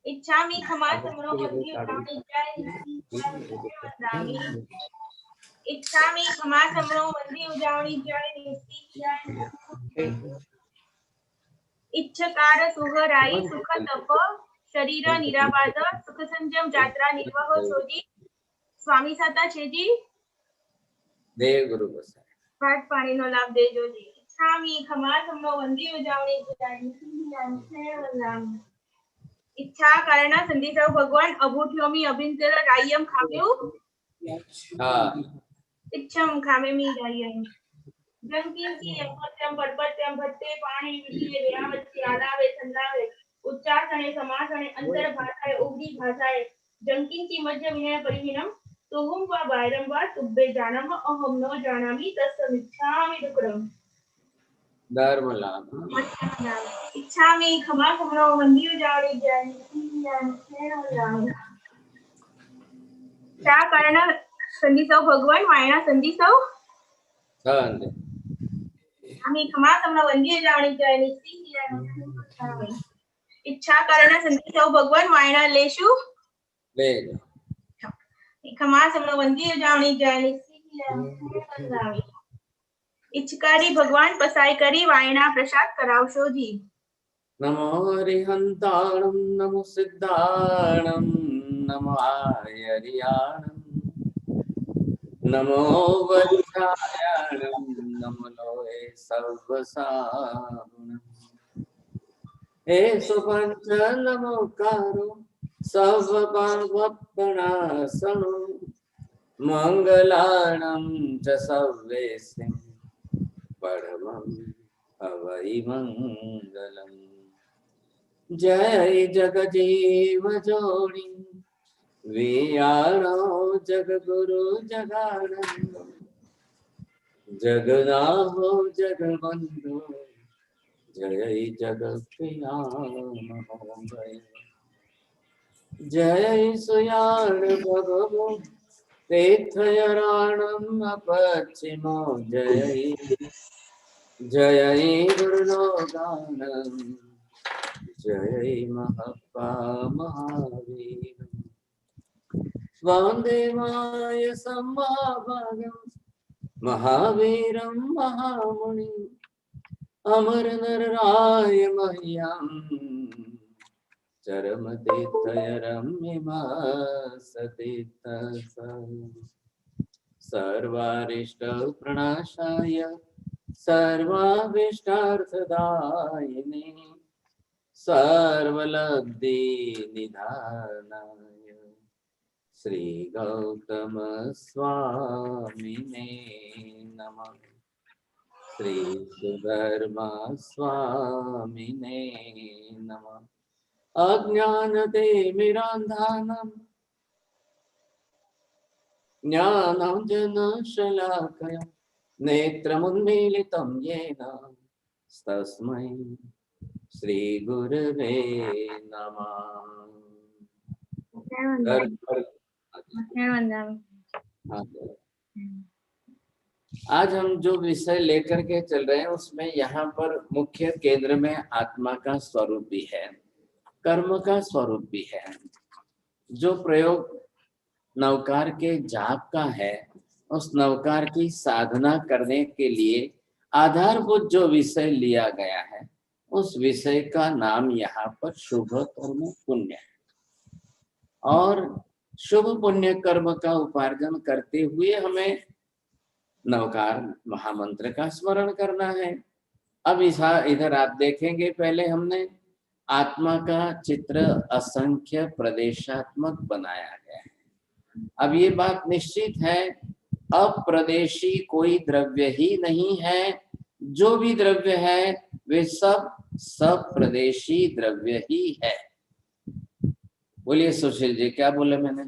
इच्छामि क्षमा समरो वंदी उजावणी जय वंदामि इच्छामि क्षमा समरो वंदी उजावणी जय इच्छकार सुहराई सुख तप शरीर निराबाद सुख संजम यात्रा निर्वाह सोजी स्वामी साता छेजी देव गुरु बसा पाठ पाणी नो लाभ देजो जी इच्छामि क्षमा समरो वंदी उजावणी जय वंदामि इच्छा कारण संदेशाव भगवान अभूठ्योमी अभिंतर रायम खाम्यु हाँ इच्छम खामेमी रायम जंकिन की यमत्यम बड़बड़त्यम भट्टे पाणी विधिये वेरावती आलावे संलावे उच्चासने समासने अंतर भाषाए उग्री भाषाए जंकिन की मध्य विनय परिहीनम तुहुम वा बायरम वा तुब्बे जानम अहम न जानामि तस्मिच्छामि दुक्रम धर्म लाभ इच्छामि क्षमा समरो वंदी उजावणी जय त्या कारण संधीसव भगवान वायना संधीसव संधि आम्ही क्षमा समरो वंदी उजावणी जय इच्छा कारण संधीसव भगवान वायना लेशु ले क्षमा समरो वंदी उजावणी जय इच्छकारी भगवान पसाई करी वायना प्रसाद करावशो जी नमो हरिहंताणं नमो सिद्धाणं नमो आर्याणं नमो वज्रायणं नमो लोहे सर्वसाहुणं हे सुपंच नमोकारो सर्वपापप्रणाशनो मंगलाणं च सर्वेसिं परमं अवै मंगलम् जय जगजीव जोड़ी वियाणो जगगुरु जगानंद जगनाहो जगबंधु जय जगप्रियामोदय जय सुयाण भगवो तीर्थयराणम् अपचिमो जय जय गुरुलोगानम् जय महप्पा महावीर स्वादेवाय सम्माभागं महावीरं महामुनि अमर नरराय मह्यं चरमतीर्थयरम्यमासतीर्थ सर्वारिष्ट प्रणाशाय सर्वाभीष्टार्थदायिने सर्वलब्धि निधानाय श्री गौतम स्वामिने नमः श्री सुधर्मा स्वामिने नमः अज्ञानतिमिरान्धानां ज्ञानाञ्जनशलाकया नेत्रमुन्मीलितं येन तस्मै श्री गुरुवे नमः। आज हम जो विषय लेकर के चल रहे हैं उसमें यहाँ पर मुख्य केंद्र में आत्मा का स्वरूप भी है, कर्म का स्वरूप भी है। जो प्रयोग नवकार के जाप का है, उस नवकार की साधना करने के लिए आधारभूत जो विषय लिया गया है, उस विषय का नाम यहाँ पर शुभ कर्म पुण्य है। और शुभ पुण्य कर्म का उपार्जन करते हुए हमें नवकार महामंत्र का स्मरण करना है। अब इधर आप देखेंगे, पहले हमने आत्मा का चित्र असंख्य प्रदेशात्मक बनाया गया है। अब ये बात निश्चित है, अप्रदेशी कोई द्रव्य ही नहीं है। जो भी द्रव्य है वे सब प्रदेशी द्रव्य ही है। बोलिए सुशील जी, क्या बोले मैंने?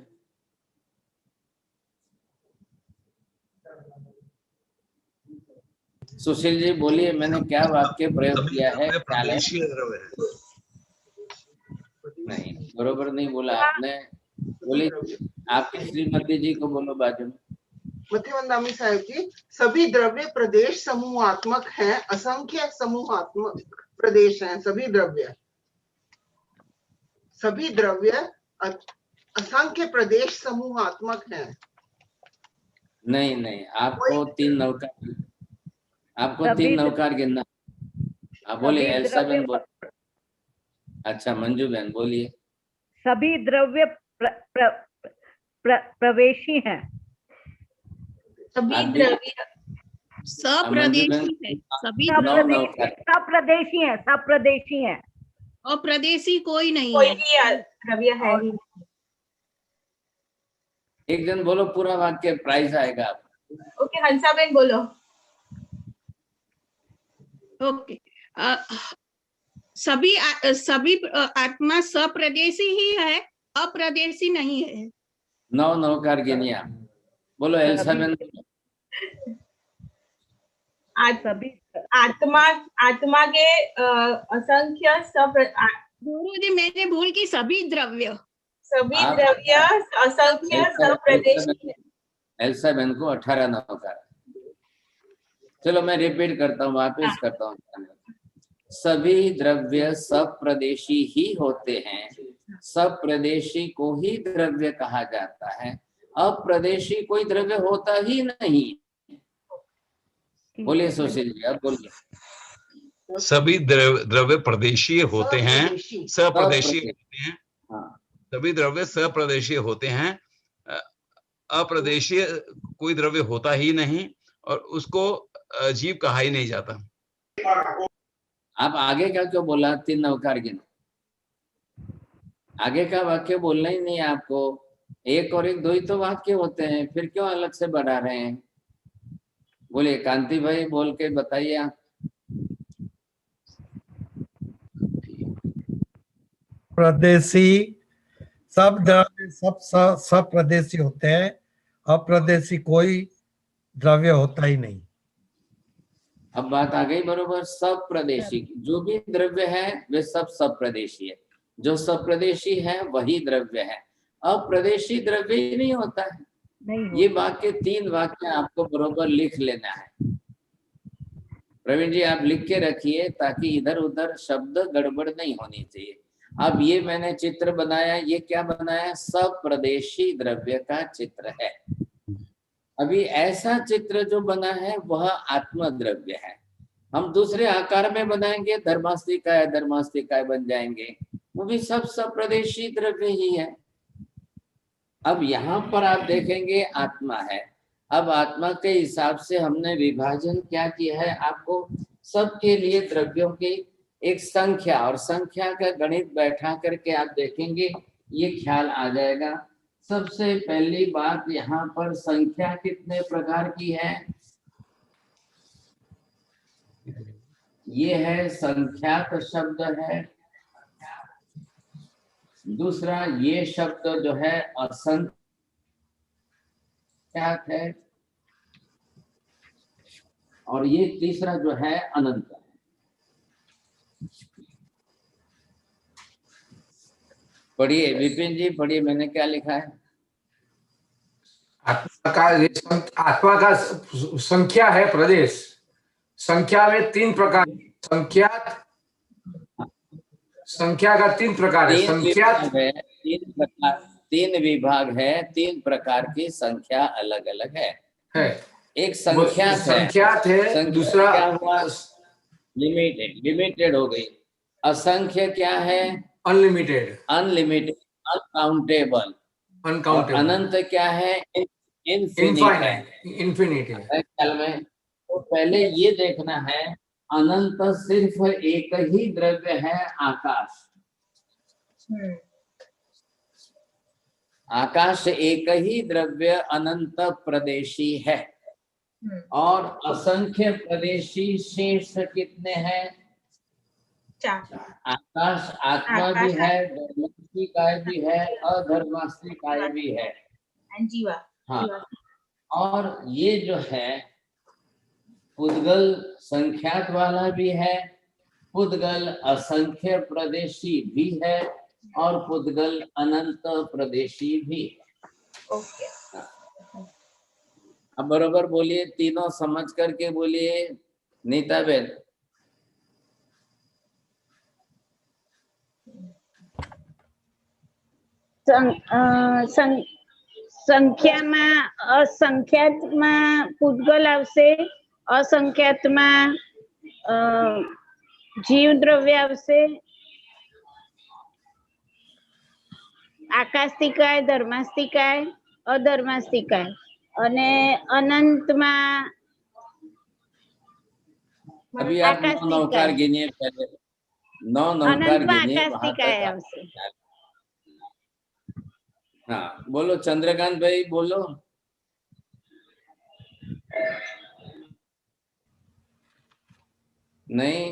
सुशील जी बोलिए, मैंने क्या वाक्य प्रयोग किया है? ख्याल है? नहीं, बरोबर नहीं बोला आपने। बोलिए, आपकी श्रीमती जी को बोलो बाजू में। मध्यवंदामी साहब जी, सभी द्रव्य प्रदेश समूहात्मक हैं, असंख्य समूहात्मक प्रदेश हैं सभी द्रव्य। सभी द्रव्य असंख्य प्रदेश समूहात्मक हैं। नहीं नहीं, आपको तीन नौकार गिनना। आप बोलिए, सभी एल्सा द्रव्य बहन बोल। अच्छा, मंजू बहन बोलिए। सभी द्रव्य प्रवेशी हैं। सभी आप भी- द्रव्य सप्रदेशी है, सभी सप्रदेशी हैं, सप्रदेशी हैं। अप्रदेशी कोई नहीं कोई है। भी द्रव्य है ही नहीं। एक जन बोलो पूरा वाक्य, प्राइज आएगा आपको। ओके, हंसाबेन बोलो। ओके, सभी आत्मा सप्रदेशी ही है, अप्रदेशी नहीं है। नौकार गिनिए आप। बोलो एल्सा बहन। सभी आत्मा के असंख्य गुरुजी, मैंने भूल की सभी द्रव्य आप- द्रव्य असंख्य सप्रदेशी है। एल्सा बहन को 18 नौकार। चलो मैं रिपीट करता हूँ, वापस करता हूँ। सभी द्रव्य सप्रदेशी ही होते हैं। सप्रदेशी को ही द्रव्य कहा जाता है। अप्रदेशी कोई द्रव्य होता ही नहीं। बोलिए सुशील जी, अब बोलिए। सभी द्रव्य प्रदेशीय होते हैं, सप्रदेशीय होते हैं। हाँ, सभी द्रव्य सप्रदेशीय होते हैं। अप्रदेशीय कोई द्रव्य होता ही नहीं और उसको जीव कहा ही नहीं जाता। आप आगे का क्यों बोला? तीन नौकार गिनो। आगे का वाक्य बोलना ही नहीं आपको। एक और एक दो ही तो वाक्य होते हैं, फिर क्यों अलग से बढ़ा रहे हैं? बोलिए कांति भाई, बोल के बताइए आप। प्रदेशी, सब द्रव्य सब प्रदेशी होते हैं। अप्रदेशी कोई द्रव्य होता ही नहीं। अब बात आ गई बरोबर। सब प्रदेशी, जो भी द्रव्य है वे सब प्रदेशी है। जो सब प्रदेशी है वही द्रव्य है। अप्रदेशी द्रव्य ही नहीं होता है। नहीं ये वाक्य, तीन वाक्य आपको बरोबर लिख लेना है। प्रवीण जी आप लिख के रखिए, ताकि इधर उधर शब्द गड़बड़ नहीं होनी चाहिए। अब ये मैंने चित्र बनाया, ये क्या बनाया? सब प्रदेशी द्रव्य का चित्र है। अभी ऐसा चित्र जो बना है वह आत्म द्रव्य है। हम दूसरे आकार में बनाएंगे, धर्मास्तिकाय बन जाएंगे, वो भी सब प्रदेशी द्रव्य ही है। अब यहाँ पर आप देखेंगे आत्मा है। अब आत्मा के हिसाब से हमने विभाजन क्या किया है? आपको सबके लिए द्रव्यों की एक संख्या और संख्या का गणित बैठा करके आप देखेंगे, ये ख्याल आ जाएगा। सबसे पहली बात, यहाँ पर संख्या कितने प्रकार की है? ये है संख्यात शब्द है। दूसरा ये शब्द जो है असंख्यात है। और ये तीसरा जो है अनंत है। पढ़िए विपिन जी, पढ़िए मैंने क्या लिखा है। आत्मा का संख्या है प्रदेश। संख्या में तीन प्रकार, संख्या का तीन प्रकार है। तीन विभाग है, तीन प्रकार की संख्या अलग अलग है। एक संख्यात है, दूसरा क्या हुआ? लिमिटेड हो गई। असंख्य क्या है? Unlimited, uncountable. अनंत क्या है? इनफिनिट है। ख्याल में तो पहले ये देखना है, अनंत सिर्फ एक ही द्रव्य है, आकाश। आकाश एक ही द्रव्य अनंत प्रदेशी है। और असंख्य प्रदेशी शेष कितने हैं? आकाश आत्मा भी है, धर्मास्तिकाय भी है, अधर्मास्तिकाय भी है। हाँ, और ये जो है पुद्गल संख्यात वाला भी है, पुद्गल असंख्य प्रदेशी भी है, और पुद्गल अनंत प्रदेशी भी। ओके, अब बरोबर बोलिए, तीनों समझ करके बोलिए। नीता बेन, સંખ્યામાં અસંખ્યાતમાં પૂતગલ આવશે, અસંખ્યાતમાં જીવ દ્રવ્ય આવશે, આકાશતિકાય, ધર્માસ્તિકાય, અધર્માસ્તિકાય અને અનંતમાં अभी आप 9 नौकार गिनिए पहले, 9 नौकार અનંતમાં गिनिए वहां આકાશતિકાય तक આવશે. हाँ बोलो चंद्रकांत भाई बोलो. नहीं,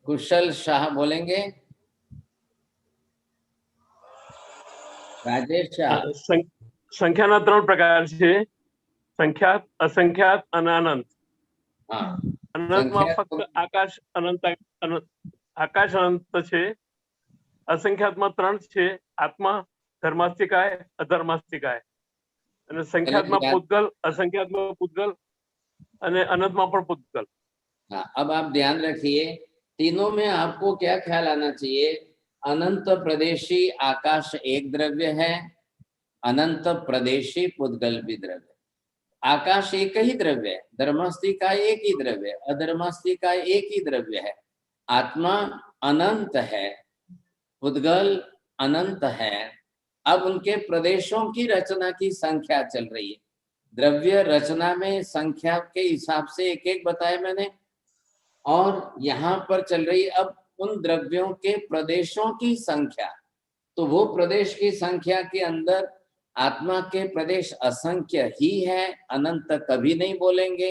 कुशल शाह बोलेंगे. राजेश शाह. સંખ્યાના 3 પ્રકાર છે, સંખ્યાત, અસંખ્યાત અને અનંત. हाँ અનંતમાં ફક્ત આકાશ અનંત છે, અસંખ્યાતમાં 3 છે, આત્મા, ધર્માસ્તિકાય, અધર્માસ્તિકાય અને સંખ્યાતમાં પૂતગલ, અસંખ્યાતમાં પૂતગલ અને અનંતમાં પણ પૂતગલ. हाँ अब आप ध्यान रखिए, तीनों में आपको क्या ख्याल आना चाहिए. अनंत प्रदेशी आकाश एक द्रव्य है, अनंत प्रदेशी पुद्गल भी द्रव्य. आकाश एक ही द्रव्य है, धर्मास्ति का एक ही द्रव्य है, अधर्मास्ति का एक ही द्रव्य है. आत्मा अनंत है, पुद्गल अनंत है. अब उनके प्रदेशों की रचना की संख्या चल रही है. द्रव्य रचना में संख्या के हिसाब से एक एक बताया मैंने, और यहाँ पर चल रही अब उन द्रव्यों के प्रदेशों की संख्या. तो वो प्रदेश की संख्या के अंदर आत्मा के प्रदेश असंख्य ही है, अनंत कभी नहीं बोलेंगे.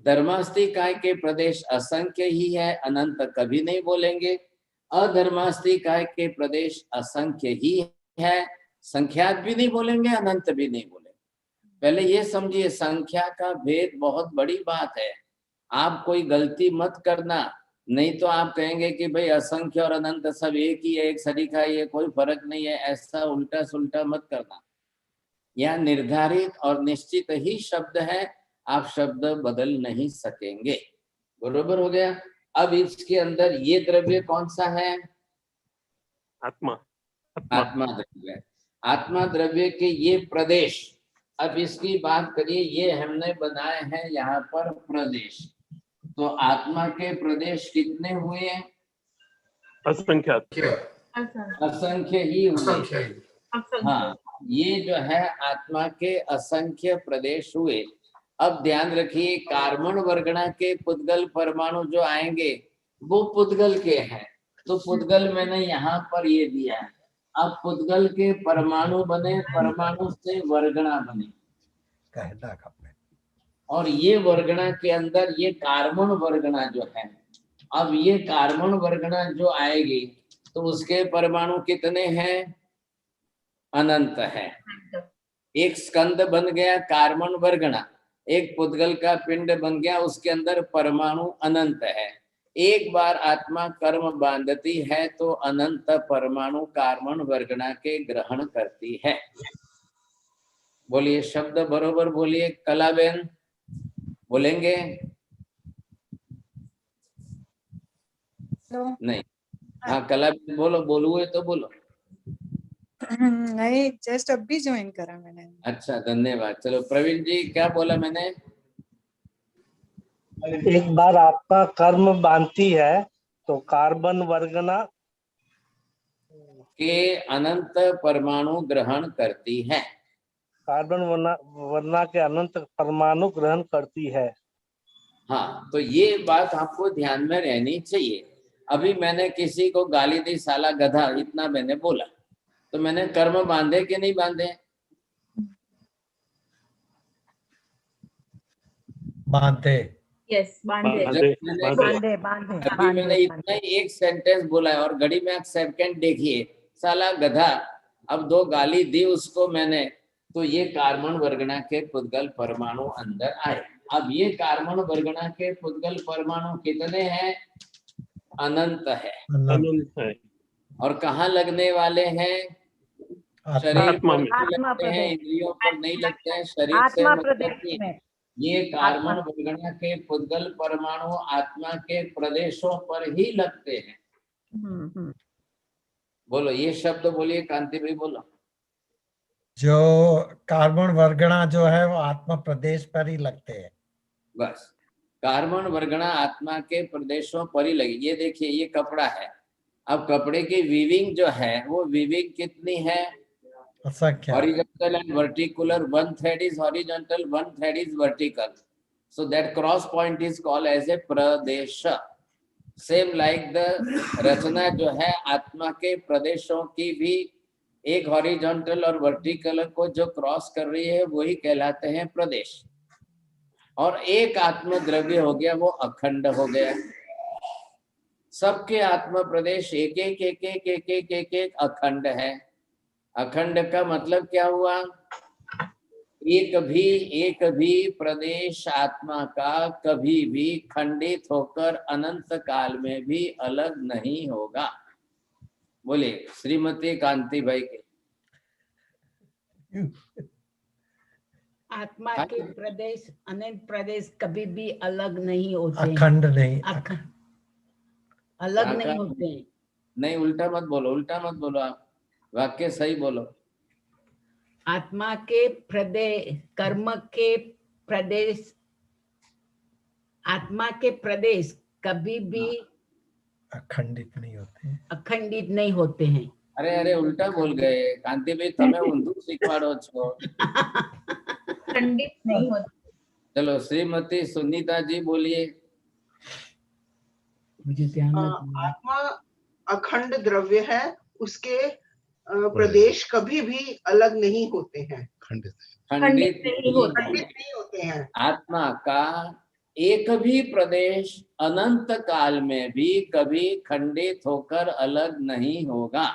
धर्मास्तिकाय के प्रदेश असंख्य ही है, अनंत कभी नहीं बोलेंगे. अधर्मास्तिकाय के प्रदेश असंख्य ही है, संख्यात भी नहीं बोलेंगे, अनंत भी नहीं बोलेंगे. पहले ये समझिए, संख्या का भेद बहुत बड़ी बात है. आप कोई गलती मत करना, नहीं तो आप कहेंगे कि भाई असंख्य और अनंत सब एक ही है, एक सरीखा है, ये कोई फर्क नहीं है. ऐसा उल्टा सुल्टा मत करना. यह निर्धारित और निश्चित ही शब्द है, आप शब्द बदल नहीं सकेंगे. बरोबर हो गया. अब इसके अंदर ये द्रव्य कौन सा है? આત્મા. आत्मा द्रव्य. आत्मा द्रव्य के ये प्रदेश, अब इसकी बात करिए, ये हमने बनाए हैं यहाँ पर प्रदेश. तो आत्मा के प्रदेश कितने हुए? અસંખ્યાત. असंख्य ही हुए. हाँ, ये जो है आत्मा के असंख्य प्रदेश हुए. अब ध्यान रखिए, कार्बन वर्गणा के पुद्गल परमाणु जो आएंगे वो पुद्गल के हैं. तो पुद्गल मैंने यहाँ पर ये दिया है. अब पुद्गल के परमाणु बने, परमाणु से वर्गणा बने, और ये वर्गणा के अंदर ये कार्बन वर्गणा जो है, अब ये कार्बन वर्गणा जो आएगी तो उसके परमाणु कितने हैं? अनंत है. एक स्कंद बन गया कार्बन वर्गणा, एक पुद्गल का पिंड बन गया, उसके अंदर परमाणु अनंत है. एक बार आत्मा कर्म बांधती है तो अनंत परमाणु कार्बन वर्गणा के ग्रहण करती है. बोलिए शब्द बरोबर बोलिए. कलाबेन बोलेंगे? नहीं. हाँ कलाबेन बोलो, बोलू है तो बोलो. नहीं, जस्ट अभी ज्वाइन करा मैंने. अच्छा धन्यवाद. चलो प्रवीण जी, क्या बोला मैंने? एक बार आत्मा कर्म बांधती है तो कार्बन वर्गना के अनंत परमाणु ग्रहण करती है. कार्बन वर्णा के अनंत परमाणु ग्रहण करती है. हाँ, तो ये बात आपको ध्यान में रहनी चाहिए. अभी मैंने किसी को गाली दी, साला गधा, इतना मैंने बोला, तो मैंने कर्म बांधे कि नहीं बांधे? बांधे. यस, बांधे. अभी मैंने इतना ही एक सेंटेंस बोला है, और घड़ी में 1 सेकंड देखिए, साला गधा, अब 2 गाली दी उसको मैंने, तो ये कार्बन वर्गणा के पुद्गल परमाणु अंदर आए. अब ये कार्बन वर्गणा के पुद्गल परमाणु कितने हैं? अनंत है. અનંત है. और कहाँ लगने वाले हैं? शरीर आत्मा पर में. लगते हैं, इंद्रियों पर नहीं लगते हैं, शरीर से आत्मा मतलब प्रदेश नहीं. में. ये कार्बन वर्गणा के पुद्गल परमाणु आत्मा के प्रदेशों पर ही लगते हैं. बोलो ये शब्द बोलिए, कांति भाई बोलो। जो कार्बन वर्गणा जो है वो आत्मा प्रदेश पर ही लगते हैं। बस कार्बन वर्गणा आत्मा के प्रदेशों पर ही लगी। ये देखिए ये कपड़ा है, अब कपड़े की वीविंग जो है वो वीविंग कितनी है? असंख्य। Horizontal and vertical, one thread is horizontal, one thread is vertical. So that cross point is called as a pradesha. Same like the रचना जो है आत्मा के प्रदेशों की भी एक हॉरिजॉन्टल और वर्टिकल को जो क्रॉस कर रही है वही कहलाते हैं प्रदेश। और एक आत्म द्रव्य हो गया वो अखंड हो गया। सबके आत्म प्रदेश एक एक एक एक एक एक एक एक अखंड है। अखंड का मतलब क्या हुआ? एक भी प्रदेश आत्मा का कभी भी खंडित होकर अनंत काल में भी अलग नहीं होगा। बोले श्रीमती कांति भाई के। आत्मा के प्रदेश अनंत प्रदेश कभी भी अलग नहीं होते हैं। अखंड नहीं, अलग नहीं होते हैं। नहीं उल्टा मत बोलो, उल्टा मत बोलो, आप वाक्य सही बोलो। आत्मा के प्रदेश कर्म के प्रदेश आत्मा के प्रदेश कभी भी अखंडित नहीं होते, अखंडित नहीं होते हैं। अरे अरे उल्टा बोल गए कांति भाई, તમે ઊંધું શીખવાડો છો। खंडित नहीं होते। चलो श्रीमती सुनीता जी बोलिए। मुझे ध्यान आत्मा अखंड द्रव्य है, उसके प्रदेश कभी भी अलग नहीं होते हैं, खंडित नहीं होते हैं। आत्मा का एक भी प्रदेश अनंत काल में भी कभी खंडित होकर अलग नहीं होगा।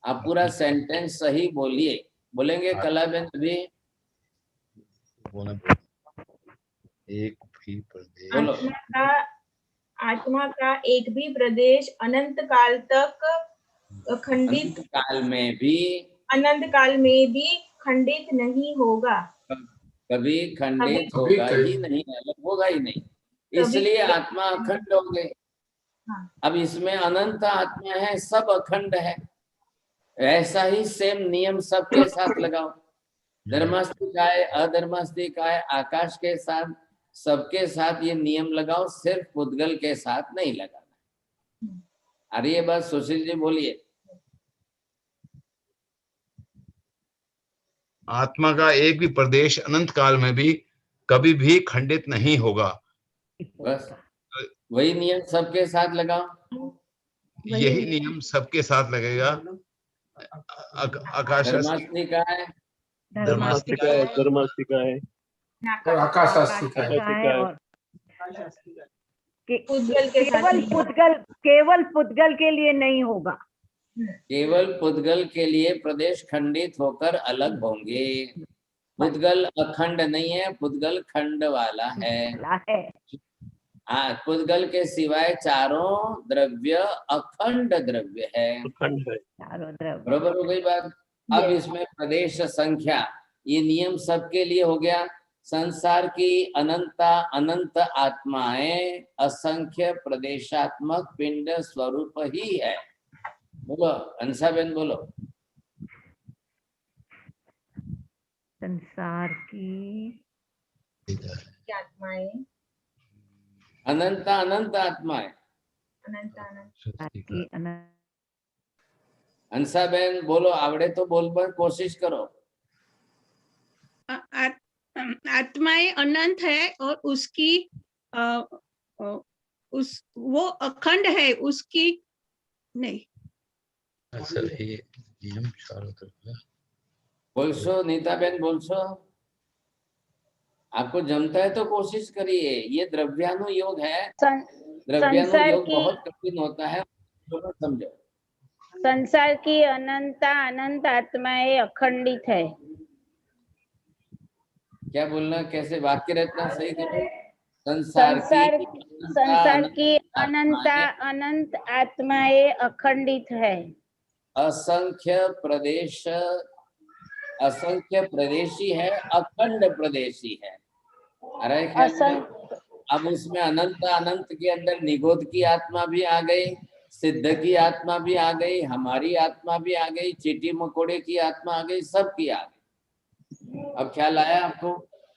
आप पूरा सेंटेंस सही बोलिए। बोलेंगे कलाबेन भी? एक भी प्रदेश बोलो। आत्मा का एक भी प्रदेश अनंत काल तक खंडित अनंत काल में भी खंडित नहीं होगा। कभी खंडित होगा ही नहीं, अलग होगा ही नहीं, इसलिए आत्मा अखंड हो गए। अब इसमें अनंत आत्मा है, सब अखंड है। ऐसा ही सेम नियम सबके साथ लगाओ। धर्मास्तिकाय अधर्मास्तिकाय आकाश के साथ सबके साथ ये नियम लगाओ, सिर्फ पुद्गल के साथ नहीं लगाना। अरे ये बात सुशील जी बोलिए। आत्मा का एक भी प्रदेश अनंत काल में भी कभी भी खंडित नहीं होगा। बस वही नियम सबके साथ लगाओ। यही नियम सबके साथ लगेगा। आकाश धर्मास्तिकाय धर्मास्तिकाय धर्मास्तिकाय केवल पुद्गल के लिए नहीं होगा। केवल पुद्गल के लिए प्रदेश खंडित होकर अलग होंगे। पुद्गल अखंड नहीं है, पुद्गल खंड वाला है। पुद्गल के सिवाय चारों द्रव्य अखंड द्रव्य है। बरोबर हो गई बात। अब इसमें प्रदेश संख्या, ये नियम सबके लिए हो गया। संसार की अनंत आत्माएं असंख्य प्रदेशात्मक पिंड स्वरूप ही है। बोलो अंसाबेन बोलो। संसार की आत्माएं अनंत आत्माएं अंसाबेन बोलो, आवड़े तो बोल पर कोशिश करो। आत्माएं अनंत है और उसकी वो अखंड है, उसकी नहीं। असल ये नियम चारों तरफ है। बोलसो नीताबेन बोलसो, आपको जमता है तो कोशिश करिए। ये द्रव्यानुयोग है, द्रव्यानुयोग बहुत कठिन होता है, तो समझो। संसार की अनंत आत्माएं अखंडित है। क्या बोलना, कैसे वाक्य रचना सही करो। संसार की अनंत आत्माएं अखंडित है। असंख्य प्रदेशी है, अखंड प्रदेशी है। अरे अब इसमें अनंत के अंदर निगोद की आत्मा भी आ गई, सिद्ध की आत्मा भी आ गई, हमारी आत्मा भी आ गई, चींटी मकोड़े की आत्मा आ गई, सबकी आ गई। अब ख्याल आया आपको?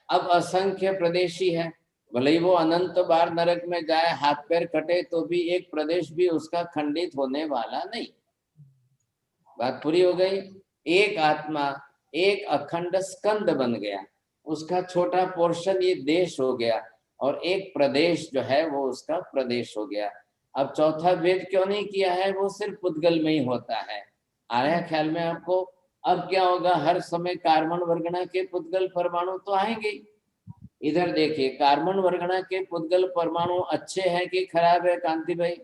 अब असंख्य प्रदेशी है, भले ही वो अनंत बार नरक में जाए, हाथ पैर कटे, तो भी एक प्रदेश भी उसका खंडित होने वाला नहीं। बात पूरी हो गई। एक आत्मा एक अखंड स्कंद बन गया, उसका छोटा पोर्शन ये देश हो गया, और एक प्रदेश जो है वो उसका प्रदेश हो गया। अब चौथा भेद क्यों नहीं किया है? वो सिर्फ पुद्गल में ही होता है। आया ख्याल में आपको? अब क्या होगा, हर समय कार्बन वर्गणा के पुद्गल परमाणु तो आएंगे। इधर देखिए, कार्बन वर्गणा के पुद्गल परमाणु अच्छे हैं कि खराब है कांति भाई?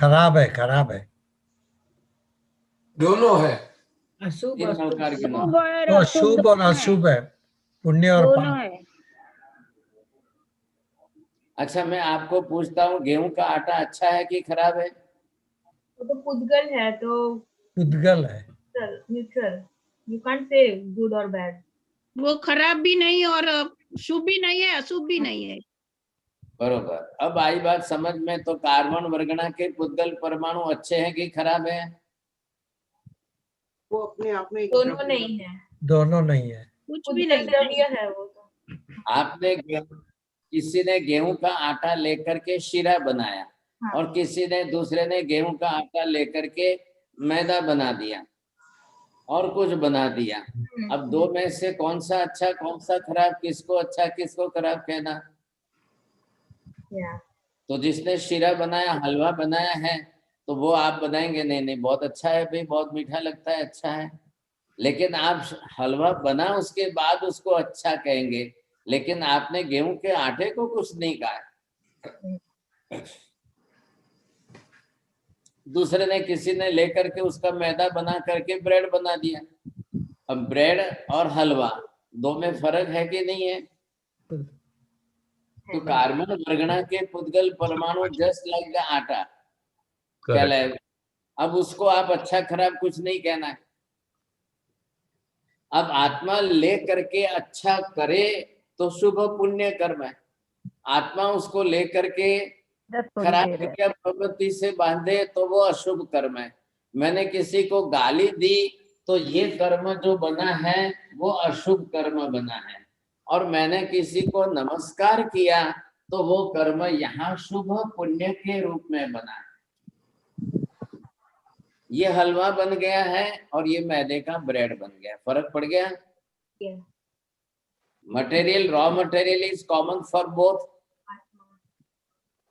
खराब है, खराब है, दोनों है। अशुभ इन नौकार के नाम तो शुभ और अशुभ है, पुण्य और दोनों पाप। है। अच्छा, मैं आपको पूछता हूँ, गेहूं का आटा अच्छा है कि खराब है? वो तो पुद्गल है, तो पुद्गल है। Neutral, you can't say good और बैड। वो खराब भी नहीं और शुभ भी नहीं है, अशुभ भी नहीं है। बरोबर। अब आई बात समझ में, तो कार्बन वर्गणा के पुद्गल परमाणु अच्छे हैं कि खराब है? वो अपने आप में एक दोनों द्रव्य नहीं है, दोनों नहीं है। कुछ भी पुद्गल नहीं द्रव्य है वो तो। आपने किसी ने गेहूं का आटा लेकर के शीरा बनाया, हाँ। और किसी ने, दूसरे ने गेहूं का आटा लेकर के मैदा बना दिया और कुछ बना दिया। अब दो में से कौन सा अच्छा कौन सा खराब, किसको अच्छा किसको खराब कहना? तो जिसने शीरा बनाया, हलवा बनाया है, तो वो आप बनाएंगे नहीं नहीं बहुत अच्छा है भाई, बहुत मीठा लगता है, अच्छा है। लेकिन आप हलवा बना उसके बाद उसको अच्छा कहेंगे, लेकिन आपने गेहूं के आटे को कुछ नहीं कहा। दूसरे ने, किसी ने लेकर के उसका मैदा बना करके ब्रेड बना दिया। अब ब्रेड और हलवा दो में फर्क है कि नहीं है? तो कार्बन वर्गणा के पुद्गल परमाणु जस्ट लाइक द आटा, क्या है? अब उसको आप अच्छा खराब कुछ नहीं कहना है। अब आत्मा ले करके अच्छा करे तो शुभ पुण्य कर्म है, आत्मा उसको ले करके खराब क्रिया प्रवृत्ति से बांधे तो वो अशुभ कर्म है। मैंने किसी को गाली दी तो ये कर्म जो बना है वो अशुभ कर्म बना है, और मैंने किसी को नमस्कार किया तो वो कर्म यहाँ शुभ पुण्य के रूप में बना है। ये हलवा बन गया है और ये मैदे का ब्रेड बन गया, फर्क पड़ गया? Material, raw material is common for both,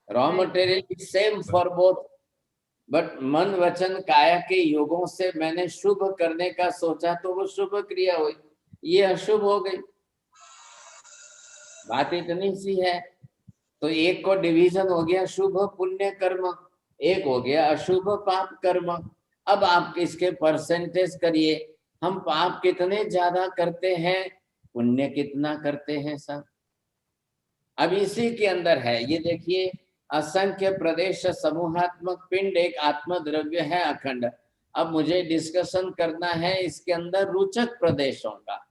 raw material is same for both, but मन वचन काया के योगों से मैंने शुभ करने का सोचा तो वो शुभ क्रिया हुई, ये अशुभ हो गई। बात इतनी सी है। तो एक को डिवीजन हो गया शुभ पुण्य कर्म, एक हो गया अशुभ पाप कर्म। अब आप इसके परसेंटेज करिए, हम पाप कितने ज्यादा करते हैं, पुण्य कितना करते हैं सब। अब इसी के अंदर है, ये देखिए, असंख्य प्रदेश समूहात्मक पिंड एक आत्म द्रव्य है अखंड। अब मुझे डिस्कशन करना है इसके अंदर रुचक प्रदेशों का,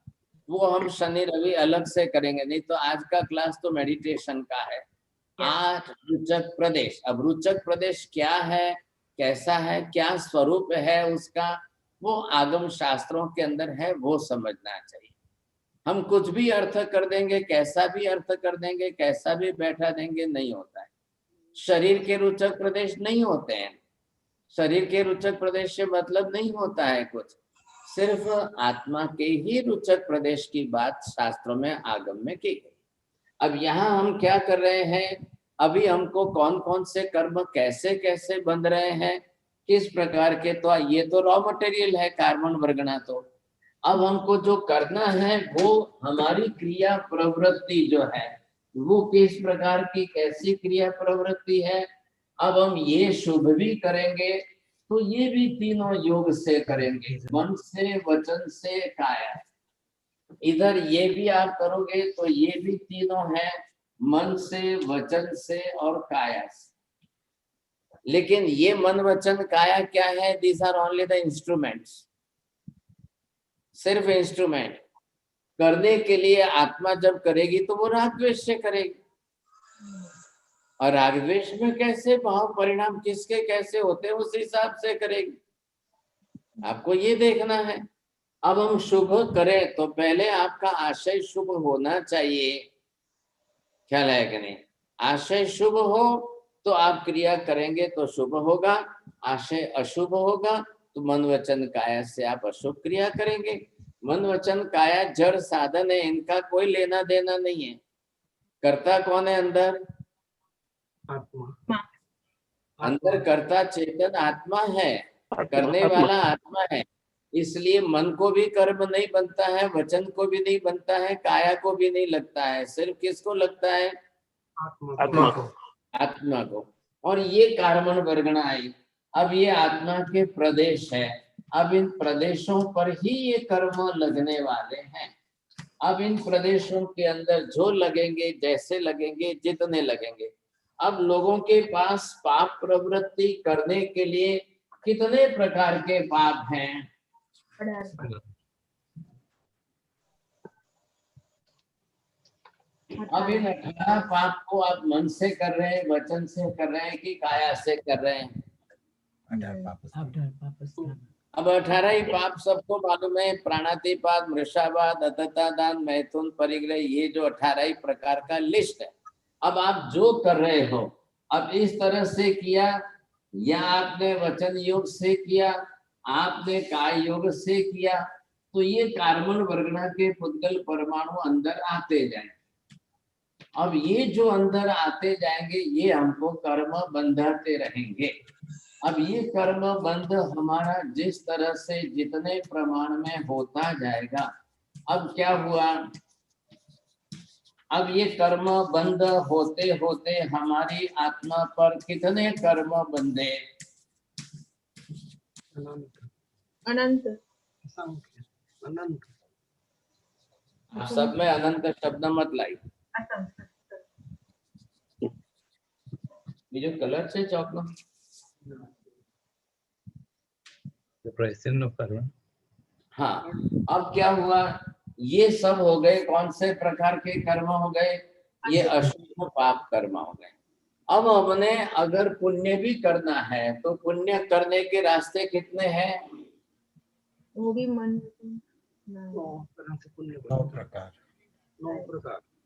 वो हम शनि रवि अलग से करेंगे, नहीं तो आज का क्लास तो मेडिटेशन का है। 8 रुचक प्रदेश। अब रुचक प्रदेश क्या है, कैसा है, क्या स्वरूप है उसका, वो आगम शास्त्रों के अंदर है, वो समझना चाहिए। हम कुछ भी अर्थ कर देंगे, कैसा भी अर्थ कर देंगे, कैसा भी बैठा देंगे, नहीं होता है। शरीर के रुचक प्रदेश नहीं होते हैं, शरीर के रुचक प्रदेश से मतलब नहीं होता है कुछ, सिर्फ आत्मा के ही रुचक प्रदेश की बात शास्त्रों में आगम में की गई। अब यहाँ हम क्या कर रहे हैं, अभी हमको कौन कौन से कर्म कैसे कैसे बंध रहे हैं, किस प्रकार के, तो ये तो रॉ मटेरियल है कार्बन वर्गणा। तो अब हमको जो करना है वो हमारी क्रिया प्रवृत्ति जो है वो किस प्रकार की, कैसी क्रिया प्रवृत्ति है। अब हम ये शुभ भी करेंगे तो ये भी तीनों योग से करेंगे, मन से, वचन से, काया। इधर ये भी आप करोगे तो ये भी तीनों है, मन से, वचन से और काया से। लेकिन ये मन वचन काया क्या है, these are only the instruments, सिर्फ इंस्ट्रूमेंट। करने के लिए आत्मा जब करेगी तो वो राग द्वेष से करेगी, और राग द्वेष में कैसे भाव परिणाम किसके कैसे होते हैं उस हिसाब से करेंगे। आपको ये देखना है। अब हम शुभ करें तो पहले आपका आशय शुभ होना चाहिए, ख्याल है कि नहीं? आशय शुभ हो तो आप क्रिया करेंगे तो शुभ होगा, आशय अशुभ होगा तो मन वचन काया से आप अशुभ क्रिया करेंगे। मन वचन काया जड़ साधन है, इनका कोई लेना देना नहीं है। कर्ता कौन है अंदर? आत्मा। अंदर कर्ता चेतन आत्मा है, करने वाला आत्मा है। इसलिए मन को भी कर्म नहीं बनता है, वचन को भी नहीं बनता है, काया को भी नहीं लगता है। सिर्फ किसको लगता है? आत्मा को। आत्मा को। और ये कार्बन वर्गणा आई। अब ये आत्मा के प्रदेश है, अब इन प्रदेशों पर ही ये कर्म लगने वाले हैं। अब इन प्रदेशों के अंदर जो लगेंगे, जैसे लगेंगे, जितने लगेंगे। अब लोगों के पास पाप प्रवृत्ति करने के लिए कितने प्रकार के पाप हैं? अब इन 18 पाप को आप मन से कर रहे हैं, वचन से कर रहे हैं कि काया से कर रहे हैं? अब 18 ही पाप सबको मालूम है। प्राणातिपात, मृषावाद, अततादान, मैथुन, परिग्रह, ये जो 18 ही प्रकार का लिस्ट है। अब आप जो कर रहे हो, अब इस तरह से किया या आपने वचन योग से किया, आपने काय योग से किया, तो ये कार्बन वर्गणा के पुद्गल परमाणु अंदर आते जाएंगे। अब ये जो अंदर आते जाएंगे ये हमको कर्म बंधाते रहेंगे। अब ये कर्म बंध हमारा जिस तरह से जितने प्रमाण में होता जाएगा, अब क्या हुआ? अब ये कर्म बंद होते होते हमारी आत्मा पर कितने कर्म बंधे? अनंत। अनंत। सब में अनंत शब्द मत लाई। बीजो कलर से चौकना हाँ। अब क्या हुआ? ये सब हो गए कौन से प्रकार के कर्म हो गए? ये अशुभ पाप कर्म हो गए। अब हमने अगर पुण्य भी करना है तो पुण्य करने के रास्ते कितने हैं? वो भी मन। 9 प्रकार।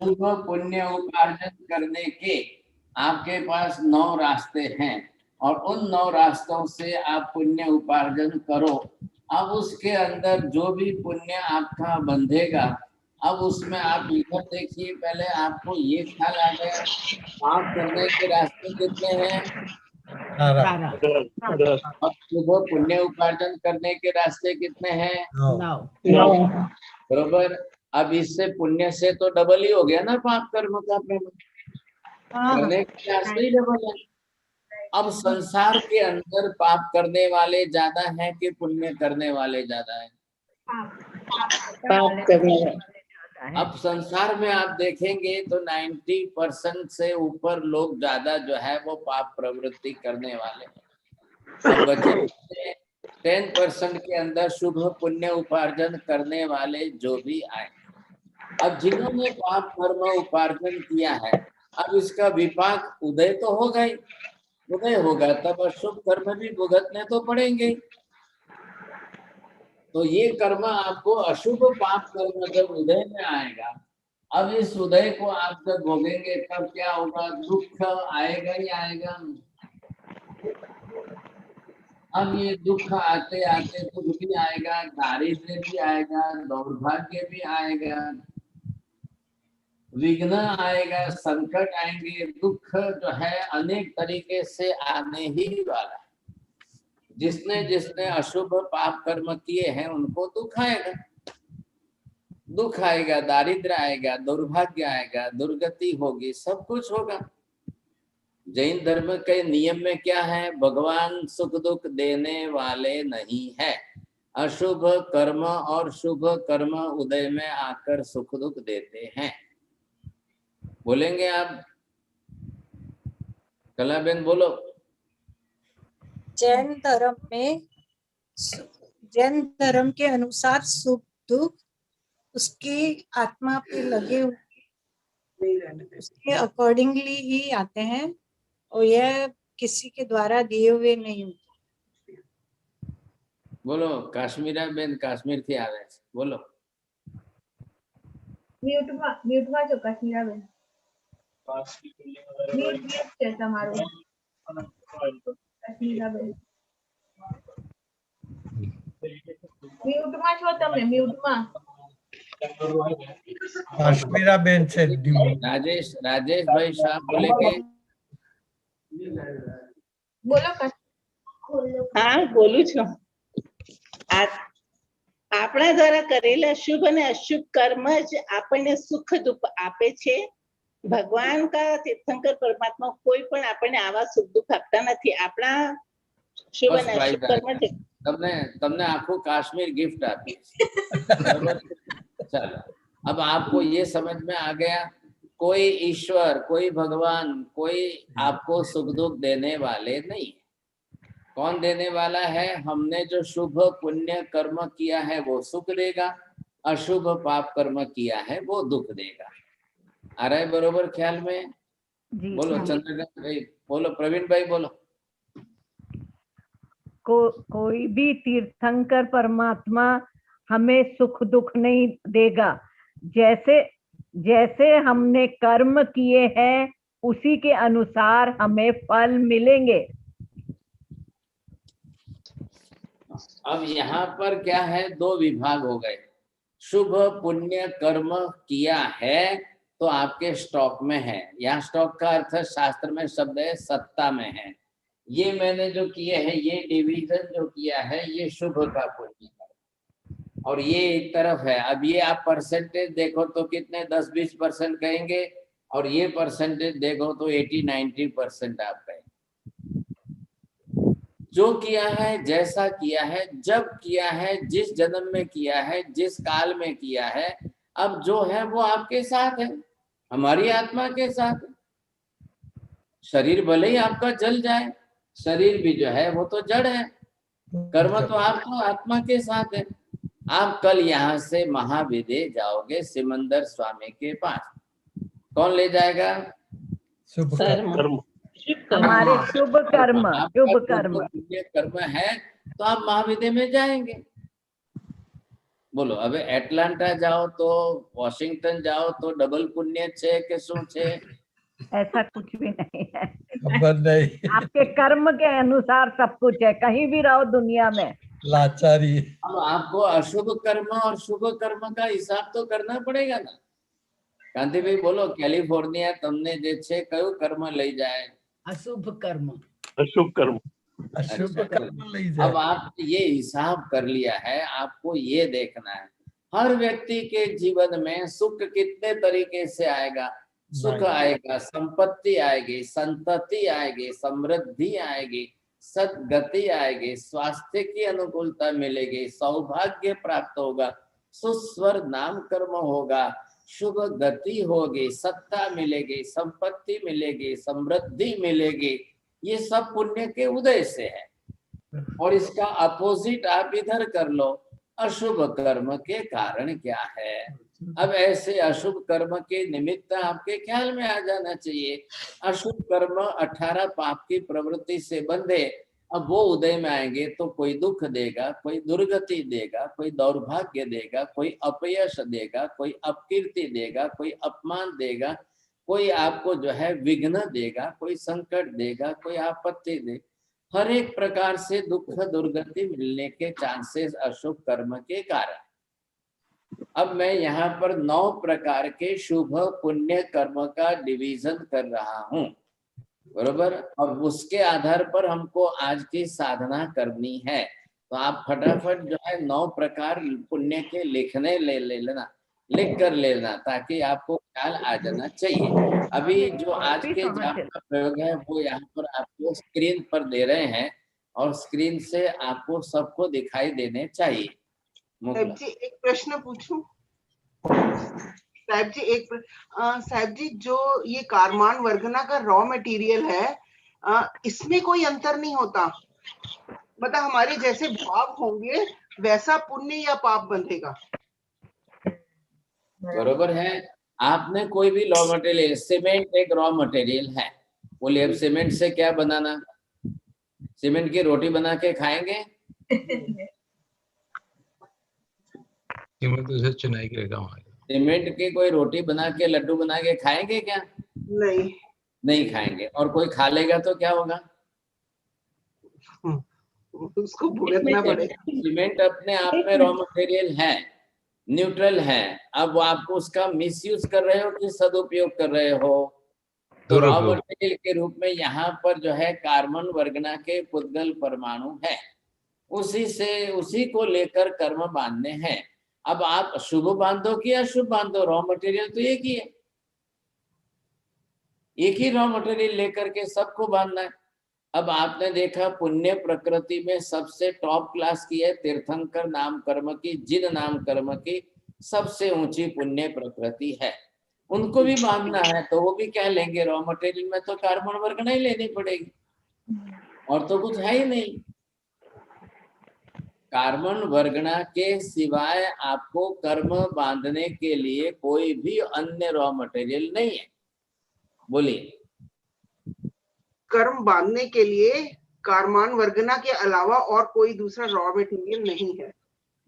शुभ पुण्य उपार्जन करने के आपके पास 9 रास्ते हैं और उन 9 रास्तों से आप पुण्य उपार्जन करो। अब उसके अंदर जो भी पुण्य आपका बंधेगा, अब उसमें आप इधर देखिए, पहले आपको ये ख्याल आ गया पाप करने के रास्ते कितने हैं? 18। अब शुभ पुण्य उपार्जन करने के रास्ते कितने हैं? 9। बरोबर। अब इससे पुण्य से तो डबल ही हो गया ना पाप कर्म का प्रमाण, करने के रास्ते ही डबल है। अब संसार के अंदर पाप करने वाले ज्यादा हैं कि पुण्य करने वाले ज्यादा हैं? पाप करने वाले। अब संसार में आप देखेंगे तो 90% से ऊपर लोग ज्यादा जो है वो पाप प्रवृत्ति करने वाले हैं। अब बचे 10% के अंदर शुभ पुण्य उपार्जन करने वाले जो भी आए। अब जिन्होंने पाप कर्म उपार्जन किया है, अब इसका विपाक उदय तो हो गई, उदय होगा तब अशुभ कर्म भी भुगतने तो पड़ेंगे। तो ये कर्म आपको अशुभ पाप कर्म जब उदय में आएगा, अब इस उदय को आप जब भोगेंगे तब क्या होगा? दुख आएगा ही आएगा। अब ये दुख आते आते दुख भी आएगा, दारिद्र्य भी आएगा, दौर्भाग्य भी आएगा, विघ्न आएगा, संकट आएंगे, दुख जो है अनेक तरीके से आने ही वाला है। जिसने जिसने अशुभ पाप कर्म किए हैं उनको दुख आएगा, दुख आएगा, दारिद्र्य आएगा, दुर्भाग्य आएगा, दुर्गति होगी, सब कुछ होगा। जैन धर्म के नियम में क्या है? भगवान सुख दुख देने वाले नहीं है। अशुभ कर्म और शुभ कर्म उदय में आकर सुख दुख देते हैं। बोलेंगे आप? कलाबेन बोलो। जैन धर्म के अनुसार सुख दुख उसकी आत्मा पे लगे हुए उसके अकॉर्डिंगली ही आते हैं। और यह किसी के द्वारा दिए हुए नहीं होते। बोलो काश्मीरा बेन काश्मीर थी आवे છે. बोलो મ્યુટમાં છો કાશ્મીરાબેન. મ્યુટ છે તમારું કાશ્મીરાબેન. મ્યુટમાં છો તમે, મ્યુટમાં. કાશ્મીરા બેન છે राजेश भाई शाह बोले के બોલો હા બોલું છું. આપણા દ્વારા કરેલા શુભ અને અશુભ કર્મ જ આપણને સુખ દુઃખ આપે છે. ભગવાન કા તીર્થંકર પરમાત્મા કોઈ પણ આપણને આવા સુખ દુઃખ આપતા નથી. આપણા શુભ અને અશુભ કર્મ છે. તમને आखो काश्मीर गिफ्ट आती है. चलो अब आपको ये समझ में आ गया, कोई ईश्वर कोई भगवान कोई आपको सुख दुख देने वाले नहीं. कौन देने वाला है? हमने जो शुभ पुण्य कर्म किया है वो सुख देगा, अशुभ पाप कर्म किया है वो दुख देगा. आ रहा है बरोबर ख्याल में? बोलो चंद्रकांत भाई, बोलो प्रवीण भाई, बोलो. कोई भी तीर्थंकर परमात्मा हमें सुख दुख नहीं देगा. जैसे जैसे हमने कर्म किए हैं उसी के अनुसार हमें फल मिलेंगे. अब यहाँ पर क्या है, दो विभाग हो गए. शुभ पुण्य कर्म किया है तो आपके स्टॉक में है. यहाँ स्टॉक का अर्थ शास्त्र में शब्द है सत्ता में है. ये मैंने जो किए हैं, ये डिवीजन जो किया है, ये शुभ का पुण्य और ये एक तरफ है. अब ये आप परसेंटेज देखो तो कितने 10-20% कहेंगे और ये परसेंटेज देखो तो 80-90% आप कहेंगे. जो किया है, जैसा किया है, जब किया है, जिस जन्म में किया है, जिस काल में किया है, अब जो है वो आपके साथ है, हमारी आत्मा के साथ है. शरीर भले ही आपका जल जाए, शरीर भी जो है वो तो जड़ है. कर्म तो आपको आत्मा के साथ है. आप कल यहाँ से महाविदे जाओगे सिमंदर स्वामी के पास. कौन ले जाएगा? शुभ कर्म. हमारे शुभ कर्म, शुभ कर्म. पुण्य कर्म है तो आप महाविदे में जाएंगे. बोलो अब एटलांटा जाओ तो वॉशिंगटन जाओ तो डबल पुण्य छे के શું છે? ऐसा कुछ भी नहीं है. खबर नहीं. आपके कर्म के अनुसार सब कुछ है, कहीं भी रहो दुनिया में. लाचारी. अब आपको अशुभ कर्म और शुभ कर्म का हिसाब तो करना पड़ेगा ना. कांति भाई बोलो, कैलिफोर्निया तमने जे छे कयो कर्म लई जाए? अशुभ कर्म. अशुभ कर्म. अशुभ कर्म लई जाए. अब आप ये हिसाब कर लिया है, आपको ये देखना है हर व्यक्ति के जीवन में सुख कितने तरीके से आएगा. सुख आएगा, संपत्ति आएगी, संतति आएगी, समृद्धि आएगी, सदगति आएगी, स्वास्थ्य की अनुकूलता मिलेगी, सौभाग्य प्राप्त होगा, सुस्वर नाम कर्म होगा, शुभ गति होगी, सत्ता मिलेगी, संपत्ति मिलेगी, समृद्धि मिलेगी. ये सब पुण्य के उदय से है. और इसका अपोजिट आप इधर कर लो, अशुभ कर्म के कारण क्या है. अब ऐसे अशुभ कर्म के निमित्त आपके ख्याल में आ जाना चाहिए. अशुभ कर्म 18 पाप की प्रवृत्ति से बंधे. अब वो उदय में आएंगे तो कोई दुख देगा, कोई दुर्गति देगा, कोई दौर्भाग्य देगा, कोई अपयश देगा, कोई अपकीर्ति देगा, कोई अपमान देगा, कोई आपको जो है विघ्न देगा, कोई संकट देगा, कोई आपत्ति देगा. हर एक प्रकार से दुख दुर्गति मिलने के चांसेस अशुभ कर्म के कारण. अब मैं यहाँ पर 9 प्रकार के शुभ पुण्य कर्म का डिवीजन कर रहा हूँ, बरोबर. और उसके आधार पर हमको आज की साधना करनी है. तो आप फटाफट जो है 9 प्रकार पुण्य के लिखने ले लेना, लिख कर लेना, ताकि आपको ख्याल आ जाना चाहिए. अभी जो आज के जाप का प्रयोग है वो यहाँ पर आपको स्क्रीन पर दे रहे हैं और स्क्रीन से आपको सबको दिखाई देने चाहिए. साहब जी एक प्रश्न पूछूं? साहब जी साहब जी, जो ये कारमान वर्गना का रॉ मटेरियल है, इसमें कोई अंतर नहीं होता? मतलब हमारे जैसे भाव होंगे वैसा पुण्य या पाप बंधेगा? बरोबर है. आपने कोई भी रॉ मटेरियल, सीमेंट एक रॉ मटेरियल है, बोलिए अब सीमेंट से क्या बनाना, सीमेंट की रोटी बना के खाएंगे? सीमेंट तो उसे चुनाई के काम आएगा। सीमेंट की कोई रोटी बना के लड्डू बना के खाएंगे क्या? नहीं, नहीं खाएंगे। और कोई खा लेगा तो क्या होगा? उसको भुगतना पड़ेगा। सीमेंट अपने आप में रॉ मटेरियल है, न्यूट्रल है। अब आप उसका मिसयूज कर रहे हो कि सदुपयोग कर रहे हो? तो रॉ मटेरियल के रूप में यहाँ पर जो है कार्बन वर्गना के पुद्गल परमाणु है, उसी को लेकर कर्म बांधने हैं। अब आप शुभ बांधो कि अशुभ बांधो, रॉ मटेरियल तो एक ही है, एक ही रॉ मटेरियल लेकर के सबको बांधना है। अब आपने देखा पुण्य प्रकृति में सबसे टॉप क्लास की है तीर्थंकर नाम कर्म की, जिन नाम कर्म की सबसे ऊंची पुण्य प्रकृति है, उनको भी बांधना है। तो वो भी क्या लेंगे? रॉ मटेरियल में तो कार्बन वर्ग नहीं लेनी पड़ेगी, और तो कुछ है ही नहीं। कार्बन वर्गना के सिवाय आपको कर्म बांधने के लिए कोई भी अन्य रॉ मटेरियल नहीं है। बोलिए। कर्म बांधने के लिए कार्बन वर्गना के अलावा और कोई दूसरा रॉ मटेरियल नहीं है।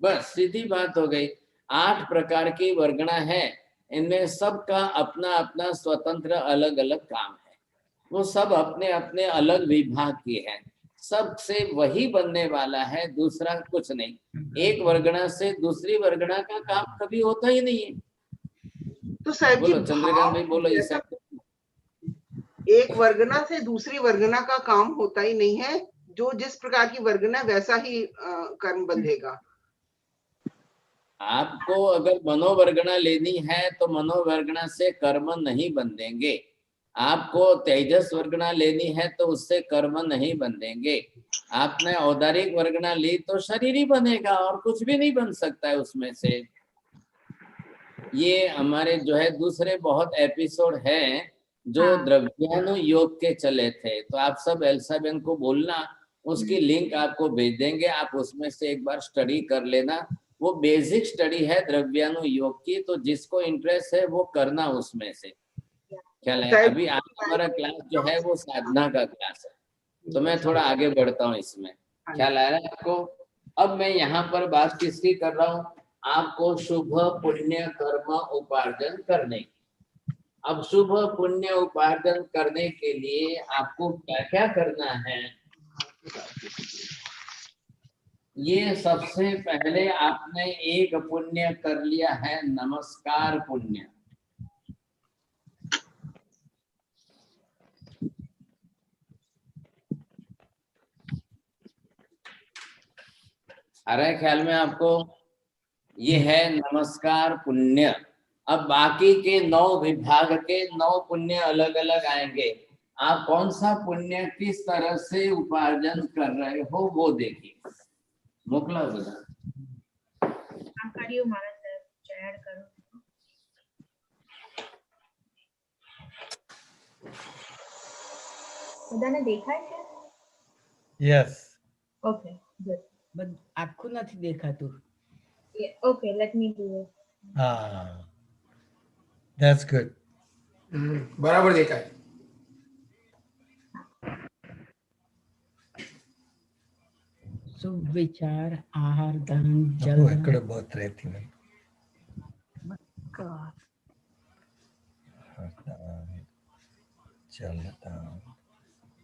बस सीधी बात हो गई। 8 प्रकार की वर्गना है, इनमें सबका अपना अपना स्वतंत्र अलग अलग काम है, वो सब अपने अपने अलग विभाग की है, सबसे वही बनने वाला है, दूसरा कुछ नहीं। एक वर्गना से दूसरी वर्गना का काम कभी होता ही नहीं है। तो साहब जी, बोलो चंद्रकांत भाई, बोलो। ये सब एक वर्गना से दूसरी वर्गना का काम होता ही नहीं है, जो जिस प्रकार की वर्गना वैसा ही कर्म बंधेगा। आपको अगर मनोवर्गना लेनी है तो मनोवर्गना से कर्म नहीं बंधेंगे। आपको तेजस वर्गना लेनी है तो उससे कर्म नहीं बंधेंगे। आपने औदारिक वर्गना ली तो शरीर ही बनेगा, और कुछ भी नहीं बन सकता है उसमें से। ये हमारे जो है दूसरे बहुत एपिसोड हैं जो द्रव्यानु योग के चले थे, तो आप सब एल्सा बहन को बोलना, उसकी लिंक आपको भेज देंगे, आप उसमें से एक बार स्टडी कर लेना। वो बेसिक स्टडी है द्रव्यानु योग की, तो जिसको इंटरेस्ट है वो करना उसमें से। ख्याल है? अभी आज हमारा क्लास जो है वो साधना का क्लास है, तो मैं थोड़ा आगे बढ़ता हूँ इसमें। ख्याल आ रहा है आपको? अब मैं यहाँ पर बात किसकी कर रहा हूँ? आपको शुभ पुण्य कर्म उपार्जन करने की। अब शुभ पुण्य उपार्जन करने के लिए आपको क्या क्या करना है? ये सबसे पहले आपने एक पुण्य कर लिया है, नमस्कार पुण्य। आ रहा है ख्याल में आपको? ये है नमस्कार पुण्य। अब बाकी के 9 विभाग के 9 पुण्य अलग अलग आएंगे। आप कौन सा पुण्य किस तरह से उपार्जन कर रहे हो वो देखिए। मोकला बता બધાને દેખાય છે? Yes. Okay, good. આખું નથી દેખાતું. Okay, let me do it. That's good. बराबर देखा है। सुविचार, आहार, दान, जल। ఇక్కడ बहुत रहती है।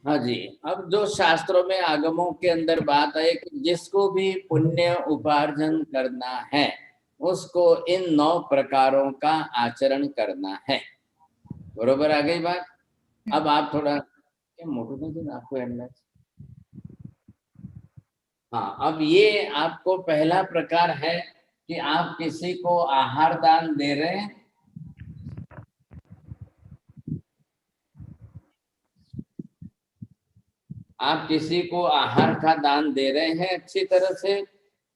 हाँ जी। अब जो शास्त्रों में आगमों के अंदर बात है कि जिसको भी पुण्य उपार्जन करना है उसको इन 9 प्रकारों का आचरण करना है। बरोबर आ गई बात? अब आप थोड़ा मोटू आपको एडवाइस। हाँ, अब ये आपको पहला प्रकार है कि आप किसी को आहार दान दे रहे हैं। आप किसी को आहार का दान दे रहे हैं अच्छी तरह से,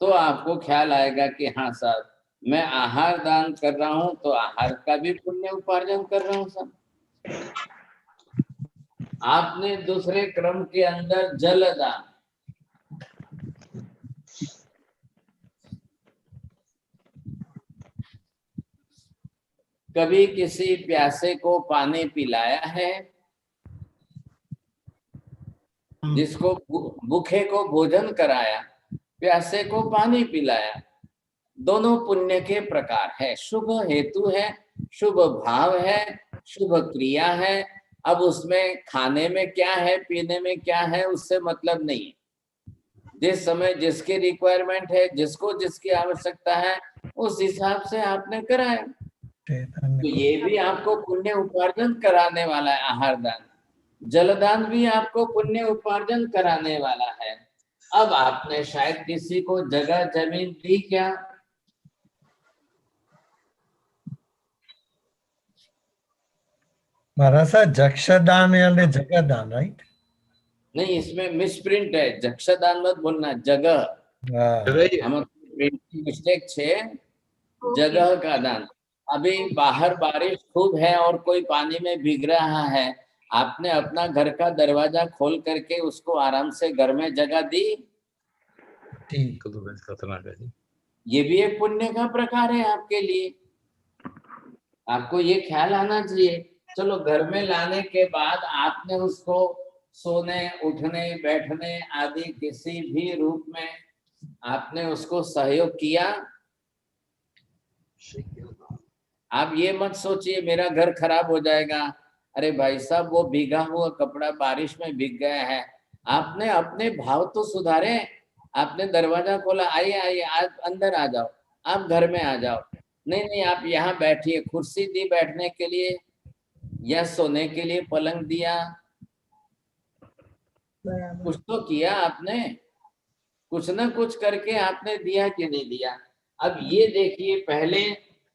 तो आपको ख्याल आएगा कि हाँ साहब मैं आहार दान कर रहा हूं तो आहार का भी पुण्य उपार्जन कर रहा हूं साहब। आपने दूसरे क्रम के अंदर जल दान, कभी किसी प्यासे को पानी पिलाया है, जिसको भूखे को भोजन कराया, प्यासे को पानी पिलाया, दोनों पुण्य के प्रकार है। शुभ हेतु है, शुभ भाव है, शुभ क्रिया है। अब उसमें खाने में क्या है, पीने में क्या है, उससे मतलब नहीं है। जिस समय जिसकी रिक्वायरमेंट है, जिसको जिसकी आवश्यकता है, उस हिसाब से आपने कराया। तो ये भी आपको पुण्य उपार्जन कराने वाला है। आहार दान, जलदान भी आपको पुण्य उपार्जन कराने वाला है। अब आपने शायद किसी को जगह जमीन दी क्या? महाराज साहब जक्षदान यानी जगह दान, राइट? नहीं, इसमें मिसप्रिंट है। जक्षदान मत बोलना, जगह। हम मिस्टेक छे, जगह का दान। अभी बाहर बारिश खूब है और कोई पानी में भीग रहा है, आपने अपना घर का दरवाजा खोल करके उसको आराम से घर में जगह दी, खतरनाक है। ये भी एक पुण्य का प्रकार है आपके लिए। आपको ये ख्याल आना चाहिए। चलो, घर में लाने के बाद आपने उसको सोने, उठने, बैठने आदि किसी भी रूप में आपने उसको सहयोग किया। आप ये मत सोचिए मेरा घर खराब हो जाएगा। अरे भाई साहब, वो भीगा हुआ कपड़ा बारिश में भीग गया है, आपने अपने भाव तो सुधारे। आपने दरवाजा खोला, आइए आइए, आप अंदर आ जाओ, आप घर में आ जाओ। नहीं नहीं, आप यहाँ बैठिए। कुर्सी दी बैठने के लिए या सोने के लिए पलंग दिया, कुछ तो किया आपने, कुछ ना कुछ करके आपने दिया कि नहीं दिया। अब ये देखिए, पहले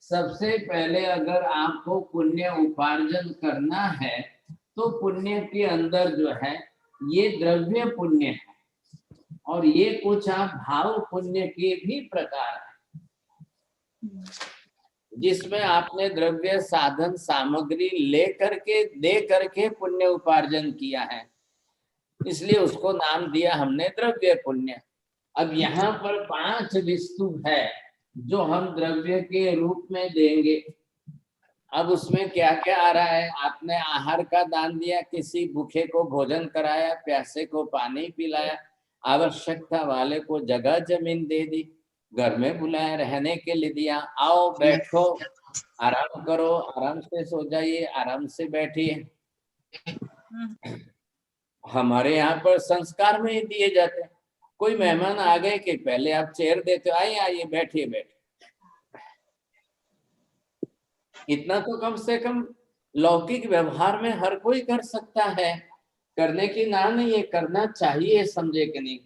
सबसे पहले अगर आपको पुण्य उपार्जन करना है तो पुण्य के अंदर जो है ये द्रव्य पुण्य है और ये कुछ आप भाव पुण्य के भी प्रकार है, जिसमें आपने द्रव्य साधन सामग्री ले करके दे करके पुण्य उपार्जन किया है, इसलिए उसको नाम दिया हमने द्रव्य पुण्य। अब यहाँ पर 5 वस्तु है जो हम द्रव्य के रूप में देंगे। अब उसमें क्या क्या आ रहा है? आपने आहार का दान दिया, किसी भूखे को भोजन कराया, प्यासे को पानी पिलाया, आवश्यकता वाले को जगह जमीन दे दी, घर में बुलाया, रहने के लिए दिया, आओ बैठो, आराम करो, आराम से सो जाइए, आराम से बैठिए। हमारे यहाँ पर संस्कार में ही दिए जाते हैं। कोई मेहमान आ गए कि पहले आप चेयर देते हो, आइए आइए बैठिए बैठिए। इतना तो कम से कम लौकिक व्यवहार में हर कोई कर सकता है, करने की ना नहीं, ये करना चाहिए, समझे कि नहीं।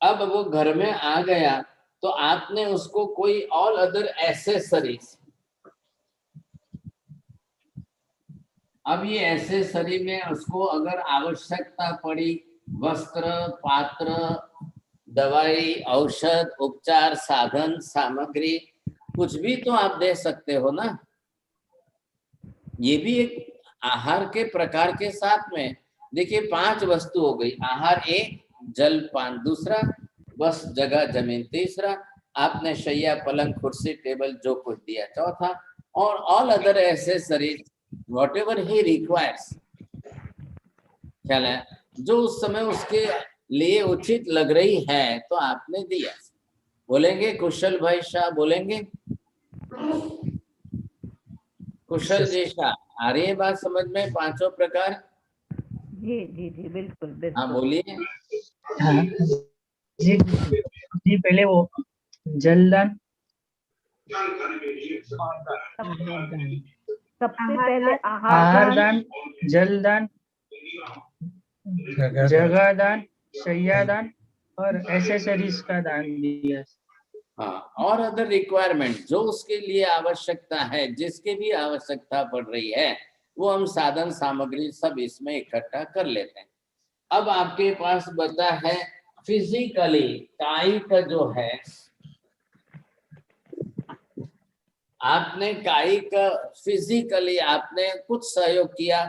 अब वो घर में आ गया तो आपने उसको कोई ऑल अदर एसेसरीज, अब ये एसेसरी में उसको अगर आवश्यकता पड़ी, वस्त्र, पात्र, दवाई, औषध, उपचार, साधन, सामग्री, कुछ भी तो आप दे सकते हो ना। ये भी एक आहार के प्रकार के साथ में। देखिए 5 वस्तु हो गई। आहार 1, जल पान 2, बस जगह जमीन 3, आपने शैया पलंग कुर्सी टेबल जो कुछ दिया 4, और all other accessories whatever he requires, ख्याल है, जो उस समय उसके लिए उचित लग रही है तो आपने दिया। बोलेंगे कुशल भाई शाह, बोलेंगे कुशल जी शाह, आ रही है बात समझ में? 5 प्रकार। जी जी जी, बिल्कुल बिल्कुल। हाँ बोलिए। हाँ जी जी, पहले वो जलदान, सबसे पहले आहार दान, जलदान, जगह दान, शैया दान और एसेसरीज का दान दिया। हाँ, और अदर रिक्वायरमेंट जो उसके लिए आवश्यकता है, जिसके भी आवश्यकता पड़ रही है, वो हम साधन सामग्री सब इसमें इकट्ठा कर लेते हैं। अब आपके पास बचा है फिजिकली, कायिक जो है, आपने कायिक फिजिकली आपने कुछ सहयोग किया,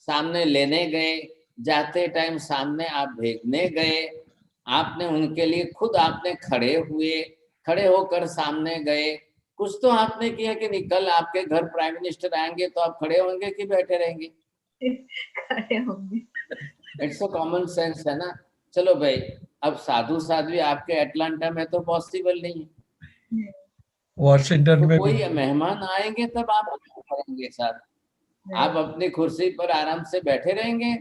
सामने लेने गए, जाते टाइम सामने आप भेजने गए, आपने उनके लिए खुद आपने खड़े हुए, खड़े होकर सामने गए, कुछ तो आपने किया कि नहीं। कल आपके घर प्राइम मिनिस्टर आएंगे तो आप खड़े होंगे कि बैठे रहेंगे? खड़े होंगे। इट्स अ कॉमन सेंस है ना। चलो भाई, अब साधु साध्वी आपके अटलांटा में तो पॉसिबल नहीं है, वॉशिंगटन तो में कोई भी मेहमान आएंगे तब आप क्या करेंगे साथ? आप अपनी कुर्सी पर आराम से बैठे रहेंगे?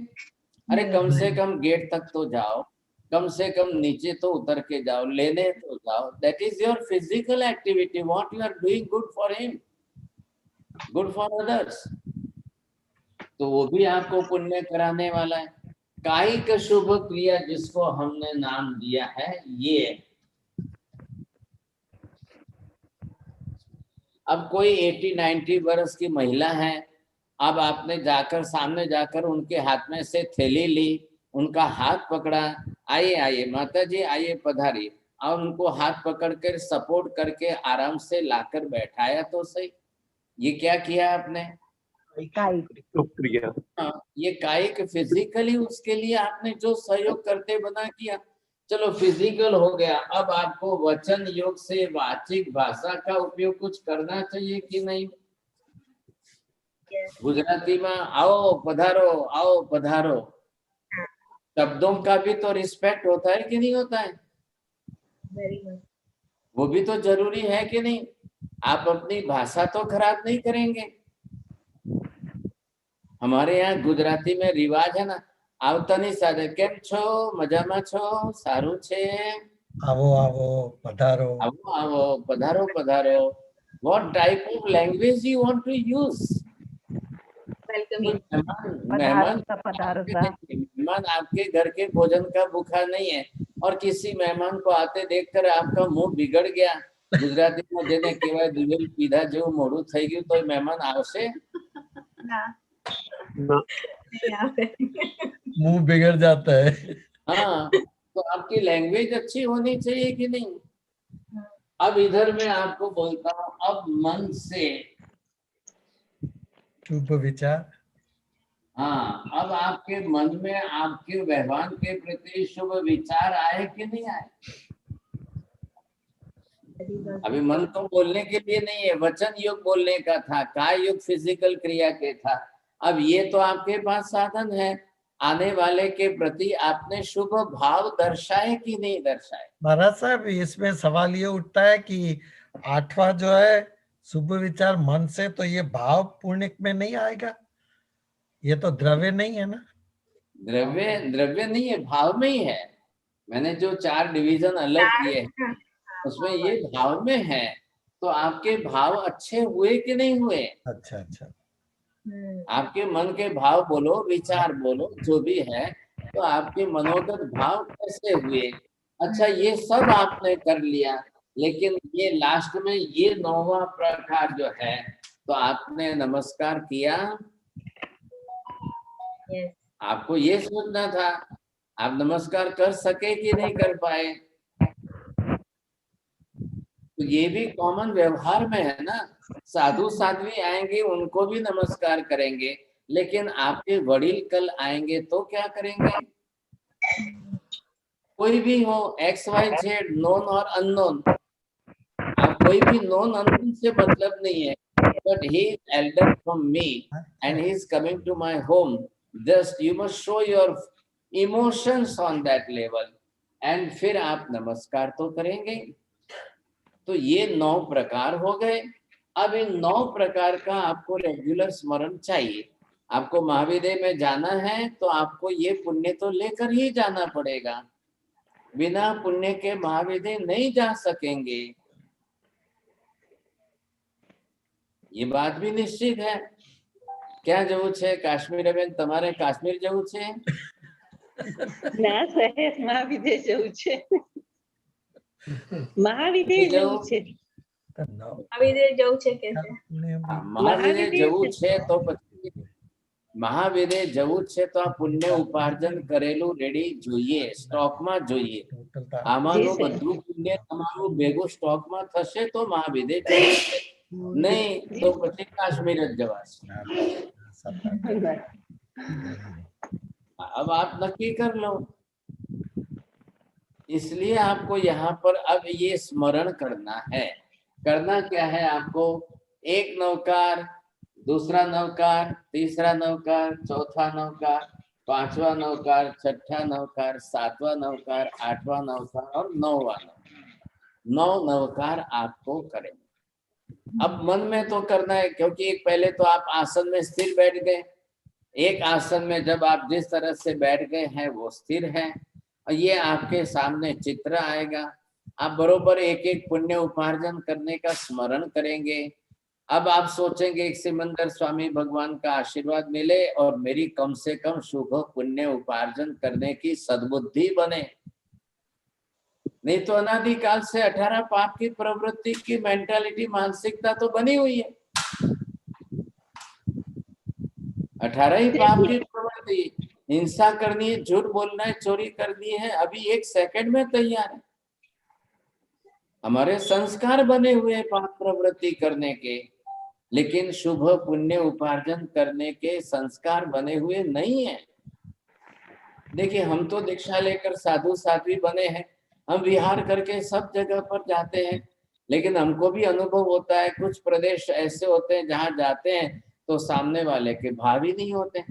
अरे कम से कम गेट तक तो जाओ, कम से कम नीचे तो उतर के जाओ, लेने तो जाओ। That is your physical activity, what you are doing good for him, good for others, तो वो भी आपको पुण्य कराने वाला है। कायिक शुभ क्रिया जिसको हमने नाम दिया है, ये अब कोई 80-90 वर्ष की महिला है, अब आपने जाकर सामने जाकर उनके हाथ में से थैली ली, उनका हाथ पकड़ा, आइए आइए माता जी आइए पधारिए, और उनको हाथ पकड़ कर सपोर्ट करके आराम से लाकर बैठाया तो सही। ये क्या किया आपने? शुक्रिया। हाँ, ये कायिक फिजिकली उसके लिए आपने जो सहयोग करते बना किया। चलो फिजिकल हो गया, अब आपको वचन योग से वाचिक भाषा का उपयोग कुछ करना चाहिए कि नहीं? गुजराती में आओ पधारो, आओ पधारो, शब्दों का भी तो रिस्पेक्ट होता है कि नहीं होता है? वो भी तो जरूरी है कि नहीं? आप अपनी भाषा तो खराब नहीं करेंगे। हमारे यहाँ गुजराती में रिवाज है ना, आवतानी साथे केम छो, मजामा छो, सारू छे, आवो आवो पधारो, आवो आवो पधारो पधारो। What type of language you want to use? मेहमान आपके घर के भोजन का भूखा नहीं है, और किसी मेहमान को आते देखकर आपका मुंह बिगड़ गया, गुजराती में जेने कहेवाय दुबेल पीधा जेवुं मोढुं થઈ ગયું તો મહેમાન આવશે? मुंह बिगड़ जाता है। हाँ, तो आपकी लैंग्वेज अच्छी होनी चाहिए कि नहीं? अब इधर मैं आपको बोलता हूँ, अब मन से शुभ विचार, हाँ, अब आपके मन में आपके व्यवहार के प्रति शुभ विचार आए कि नहीं आए? अभी मन तो बोलने के लिए नहीं है, वचन योग बोलने का था, काय योग फिजिकल क्रिया के था। अब ये तो आपके पास साधन है, आने वाले के प्रति आपने शुभ भाव दर्शाए कि नहीं दर्शाए? महाराज साहब, इसमें सवाल ये उठता है कि 8वां जो है शुभ विचार मन से, तो ये भाव पुण्य में नहीं आएगा? ये तो द्रव्य नहीं है ना? द्रव्य नहीं है, भाव में ही है। मैंने जो 4 डिवीजन अलग किए हैं उसमें ये भाव में है, तो आपके भाव अच्छे हुए कि नहीं हुए? अच्छा अच्छा, आपके मन के भाव बोलो, विचार बोलो, जो भी है, तो आपके मनोगत भाव कैसे हुए? अच्छा, ये सब आपने कर लिया, लेकिन ये लास्ट में ये 9वां प्रकार जो है, तो आपने नमस्कार किया। आपको ये सोचना था, आप नमस्कार कर सके कि नहीं कर पाए? तो ये भी कॉमन व्यवहार में है ना। साधु साध्वी आएंगे उनको भी नमस्कार करेंगे, लेकिन आपके वडील कल आएंगे तो क्या करेंगे? कोई भी हो, XYZ, नोन और अननोन, आप कोई भी नोन अननोन से मतलब नहीं है, but he is elder from me and he is coming to my home. Just you must show your emotions on that level, and फिर आप नमस्कार तो करेंगे। तो ये 9 प्रकार हो गए। अब इन 9 प्रकार का आपको रेगुलर स्मरण चाहिए। आपको महाविद्यालय में जाना है तो आपको ये पुण्य तो लेकर ही जाना पड़ेगा, बिना पुण्य के महाविद्यालय नहीं जा सकेंगे, ये बात भी निश्चित है। क्या जવું છે કાશ્મીર? બેન તમારે કાશ્મીર જવું છે? ના સાહેબ, મહાવિદ્ય જવું છે, મહાવિદ્ય જવું છે, મહાવિદ્ય જવું છે કે છે? મહાવિદ્ય જવું છે તો પછી મહાવિદ્ય જવું છે તો આ પુણ્ય ઉપાર્જન કરેલું રેડી જોઈએ, સ્ટોકમાં જોઈએ। આમાંનું બધું પુણ્ય તમારું ભેગું સ્ટોકમાં થશે તો મહાવિદ્ય જવું છે, नहीं तो પછી કાશ્મીર જ જવાશે। अब आप नक्की कर लो। इसलिए आपको यहाँ पर अब ये स्मरण करना है। करना क्या है आपको? एक नवकार, दूसरा नवकार, तीसरा नवकार, चौथा नवकार, पांचवा नवकार, छठा नवकार, सातवां नवकार, आठवां नवकार और नौवां नवकार। 9 नवकार आपको करें। अब मन में तो करना है, क्योंकि एक पहले तो आप आसन में स्थिर बैठ गए। एक आसन में जब आप जिस तरह से बैठ गए हैं वो स्थिर है, और ये आपके सामने चित्र आएगा। आप बरोबर एक एक पुण्य उपार्जन करने का स्मरण करेंगे। अब आप सोचेंगे एक सिमंदर स्वामी भगवान का आशीर्वाद मिले और मेरी कम से कम शुभ पुण्य उपार्जन करने की सद्बुद्धि बने। नहीं तो अनादिकाल से 18 पाप की प्रवृत्ति की मेंटालिटी, मानसिकता तो बनी हुई है। 18 ही पाप की प्रवृत्ति, हिंसा करनी है, झूठ बोलना है, चोरी करनी है, अभी 1 सेकंड में तैयार है। हमारे संस्कार बने हुए हैं पाप प्रवृत्ति करने के, लेकिन शुभ पुण्य उपार्जन करने के संस्कार बने हुए नहीं है। देखिए, हम तो दीक्षा लेकर साधु साध्वी बने हैं, हम विहार करके सब जगह पर जाते हैं, लेकिन हमको भी अनुभव होता है कुछ प्रदेश ऐसे होते हैं जहाँ जाते हैं तो सामने वाले के भाव ही नहीं होते।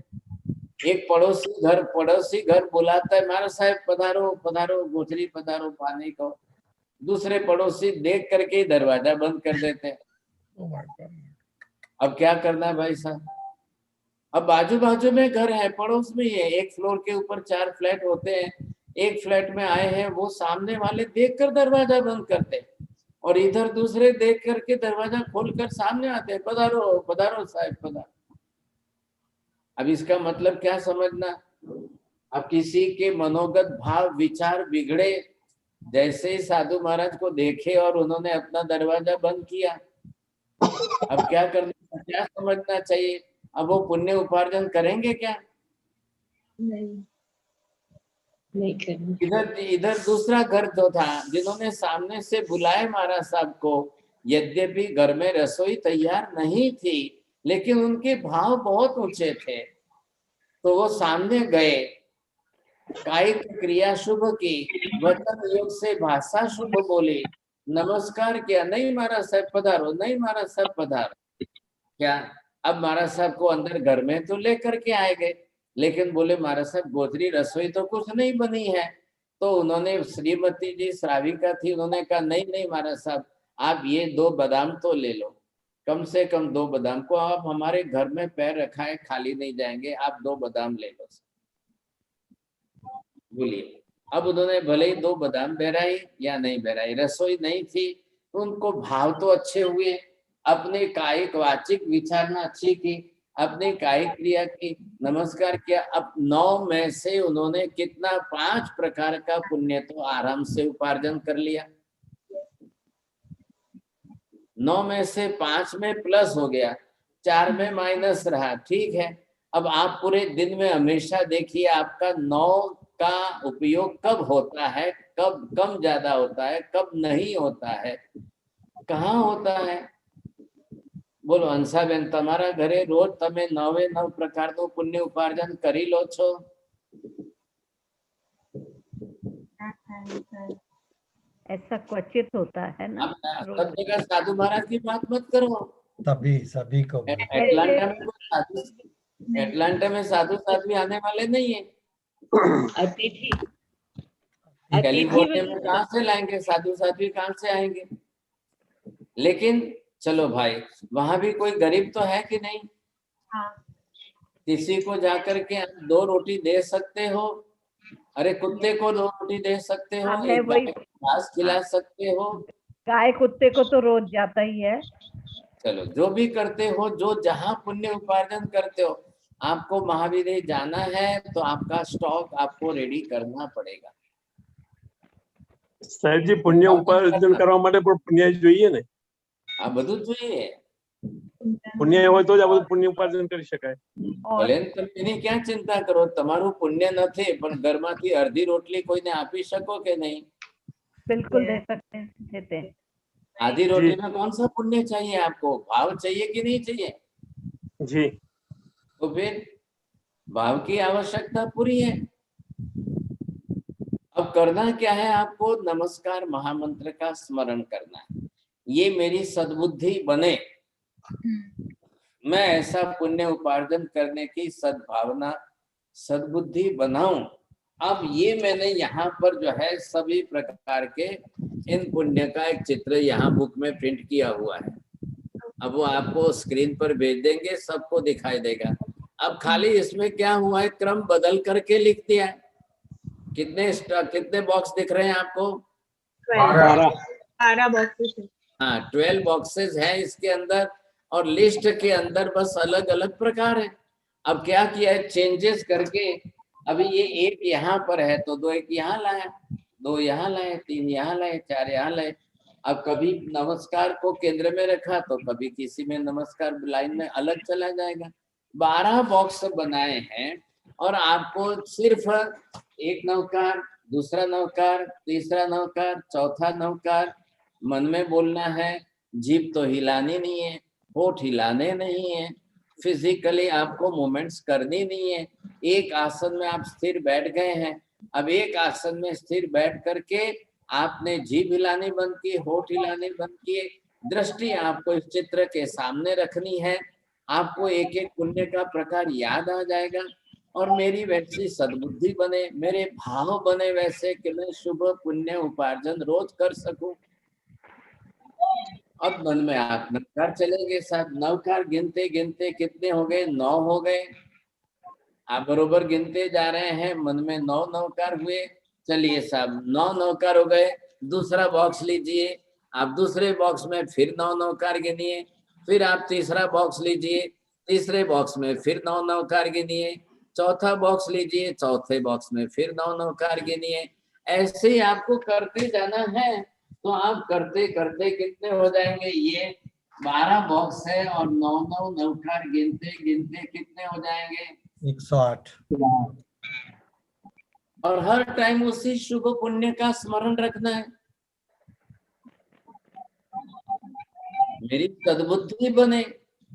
एक पड़ोसी घर बुलाता है, महाराज साहब पधारो पधारो, गोचरी पधारो पानी को। दूसरे पड़ोसी देख करके दरवाजा बंद कर देते हैं। अब क्या करना है भाई साहब? अब बाजू बाजू में घर है, पड़ोस में ही है, एक फ्लोर के ऊपर 4 फ्लैट होते हैं, एक फ्लैट में आए हैं, वो सामने वाले देखकर दरवाजा बंद करते हैं और इधर दूसरे देख करके दरवाजा खोलकर सामने आते हैं, पधारो पधारो साहब पधारो। अब इसका मतलब क्या समझना? अब किसी के मनोगत भाव विचार बिगड़े, जैसे ही साधु महाराज को देखे और उन्होंने अपना दरवाजा बंद किया, अब क्या करना, क्या समझना चाहिए? अब वो पुण्य उपार्जन करेंगे क्या? नहीं करेंगे। इधर दूसरा घर जो था, जिन्होंने सामने से बुलाए महाराज साहब को, यद्यपि घर में रसोई तैयार नहीं थी, लेकिन उनके भाव बहुत ऊंचे थे, तो वो सामने गए, कायिक क्रिया शुभ की, वचन योग से भाषा शुभ बोली, नमस्कार किया, नहीं महाराज साहब पधारो, नहीं महाराज साहब पधारो। क्या अब महाराज साहब को अंदर घर में तो लेकर के आए गए, लेकिन बोले महाराज साहब गोत्री रसोई तो कुछ नहीं बनी है। तो उन्होंने, श्रीमती जी श्राविका थी, उन्होंने कहा नहीं नहीं महाराज साहब, आप ये 2 बादाम तो ले लो, कम से कम 2 बादाम को आप हमारे घर में पैर रखा है, खाली नहीं जाएंगे, आप 2 बादाम ले लो। बोलिए, अब उन्होंने भले ही 2 बादाम बहराई या नहीं बहराई, रसोई नहीं थी, तो उनको भाव तो अच्छे हुए, अपने कायिक वाचिक विचारना अच्छी की, अपनी कायिक क्रिया की, नमस्कार किया। अब 9 में से उन्होंने कितना, 5 प्रकार का पुण्य तो आराम से उपार्जन कर लिया। 9 में से 5 में प्लस हो गया, 4 में माइनस रहा, ठीक है। अब आप पूरे दिन में हमेशा देखिए आपका 9 का उपयोग कब होता है, कब कम ज्यादा होता है, कब नहीं होता है, कहाँ होता है? बोलो हंसाबेन, તમારા ઘરે રોજ તમે 9 પ્રકારનું પુણ્ય ઉપાર્જન કરી લો છો? ऐसा क्वचित होता है ना। सब जगह साधु महाराज की बात मत करो। सभी को एटलांटा में साधु साध्वी आने वाले नहीं है। अतिथि कैलिफोर्निया में कहाँ से लाएंगे साधु साध्वी, कहाँ से आएंगे? लेकिन चलो भाई, वहां भी कोई गरीब तो है कि नहीं? किसी को जाकर के 2 रोटी दे सकते हो, अरे कुत्ते को 2 रोटी दे सकते हो, एक घास खिला सकते हो, गाय कुत्ते को तो रोज जाता ही है। चलो जो भी करते हो, जो जहाँ पुण्य उपार्जन करते हो, आपको महावीर जाना है तो आपका स्टॉक आपको रेडी करना पड़ेगा। સાહેબજી પુણ્ય ઉપાર્જન કરવા માટે પણ પુણ્ય જોઈએ ને? આ બધું જોઈએ, પુણ્ય હોય તો જ આ બધું પુણ્ય ઉપાર્જન કરી શકાય। ભલે તમે એની ક્યાં ચિંતા કરો, તમારું પુણ્ય નથી, પણ ઘરમાંથી અડધી રોટલી કોઈને આપી શકો કે નહીં? बिल्कुल दे सकते हैं, देते हैं। आधी रोटी में कौन सा पुण्य चाहिए आपको? भाव चाहिए कि नहीं चाहिए? जी। तो फिर भाव की आवश्यकता पूरी है। अब करना क्या है आपको? नमस्कार महामंत्र का स्मरण करना है। ये मेरी सद्बुद्धि बने, मैं ऐसा पुण्य उपार्जन करने की सद्भावना सद्बुद्धि बनाऊं। अब ये मैंने यहाँ पर जो है सभी प्रकार के इन पुण्य का एक चित्र यहाँ बुक में प्रिंट किया हुआ है। अब वो आपको स्क्रीन पर भेज देंगे, सबको दिखाई देगा। अब खाली इसमें क्या हुआ है, क्रम बदल करके लिख दिया है। कितने बॉक्स दिख रहे हैं आपको? 12 बॉक्सेस। हाँ, 12 बॉक्सेस हैं इसके अंदर, और लिस्ट के अंदर बस अलग अलग प्रकार है। अब क्या किया है, चेंजेस करके अभी ये एक यहाँ पर है तो 2 एक यहाँ लाया, 2 यहाँ लाए, 3 यहाँ लाए, 4 यहाँ लाए। अब कभी नमस्कार को केंद्र में रखा तो कभी किसी में नमस्कार लाइन में अलग चला जाएगा। 12 बॉक्स बनाए हैं और आपको सिर्फ एक नवकार, दूसरा नवकार, तीसरा नवकार, चौथा नवकार मन में बोलना है। जीभ तो हिलानी नहीं है, होठ हिलाने नहीं है, फिजिकली आपको मूवमेंट्स करनी नहीं है। एक आसन में आप स्थिर बैठ गए हैं, अब एक आसन में स्थिर बैठ करके आपने जीभ हिलानी बंद की, होठ हिलाने बंद किए। दृष्टि आपको इस चित्र के सामने रखनी है। आपको एक एक पुण्य का प्रकार याद आ जाएगा और मेरी वैसी सद्बुद्धि बने, मेरे भाव बने वैसे कि मैं शुभ पुण्य उपार्जन रोज कर सकूं। अब मन में आप नवकार चलेंगे साथ। नवकार गिनते गिनते कितने हो गए? 9 हो गए। आप बरोबर गिनते जा रहे हैं, मन में 9 नवकार हुए। चलिए साहब, 9 नवकार हो गए। दूसरा बॉक्स लीजिए, आप दूसरे बॉक्स में फिर 9 नवकार गिनिए। फिर आप तीसरा बॉक्स लीजिए, तीसरे बॉक्स में फिर 9 नवकार गिनिए। चौथा बॉक्स लीजिए, चौथे बॉक्स में फिर 9 नवकार गिनिए। ऐसे ही आपको करते जाना है। तो आप करते करते कितने हो जाएंगे? ये 12 बॉक्स है और 9 नवकार गिनते गिनते कितने हो जाएंगे? 108। और हर टाइम उसी शुभ पुण्य का स्मरण रखना है। मेरी सद्बुद्धि बने,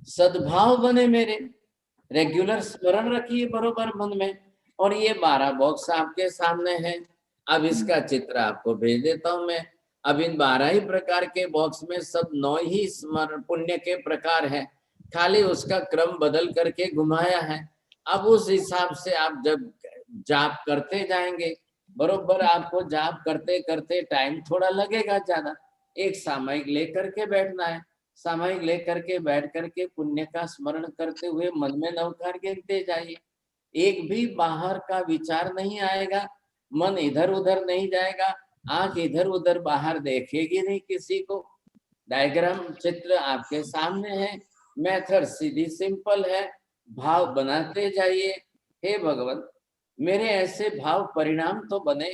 सद्भाव बने, मेरे रेगुलर स्मरण रखिए बरोबर मन में। और ये 12 बॉक्स आपके सामने है। अब इसका चित्र आपको भेज देता हूं मैं। अब इन 12 ही प्रकार के बॉक्स में सब 9 ही स्मरण पुण्य के प्रकार है, खाली उसका क्रम बदल करके घुमाया है। अब उस हिसाब से आप जब जाप करते जाएंगे, बरोबर आपको जाप करते करते टाइम थोड़ा लगेगा ज्यादा। एक सामयिक लेकर के बैठना है, सामयिक लेकर के बैठ करके पुण्य का स्मरण करते हुए मन में नवकार गिनते जाइए। एक भी बाहर का विचार नहीं आएगा, मन इधर उधर नहीं जाएगा, आंख इधर उधर बाहर देखेगी नहीं किसी को। डायग्राम चित्र आपके सामने है, मेथड सीधी सिंपल है। भाव बनाते जाइए। हे भगवान, मेरे ऐसे भाव परिणाम तो बने,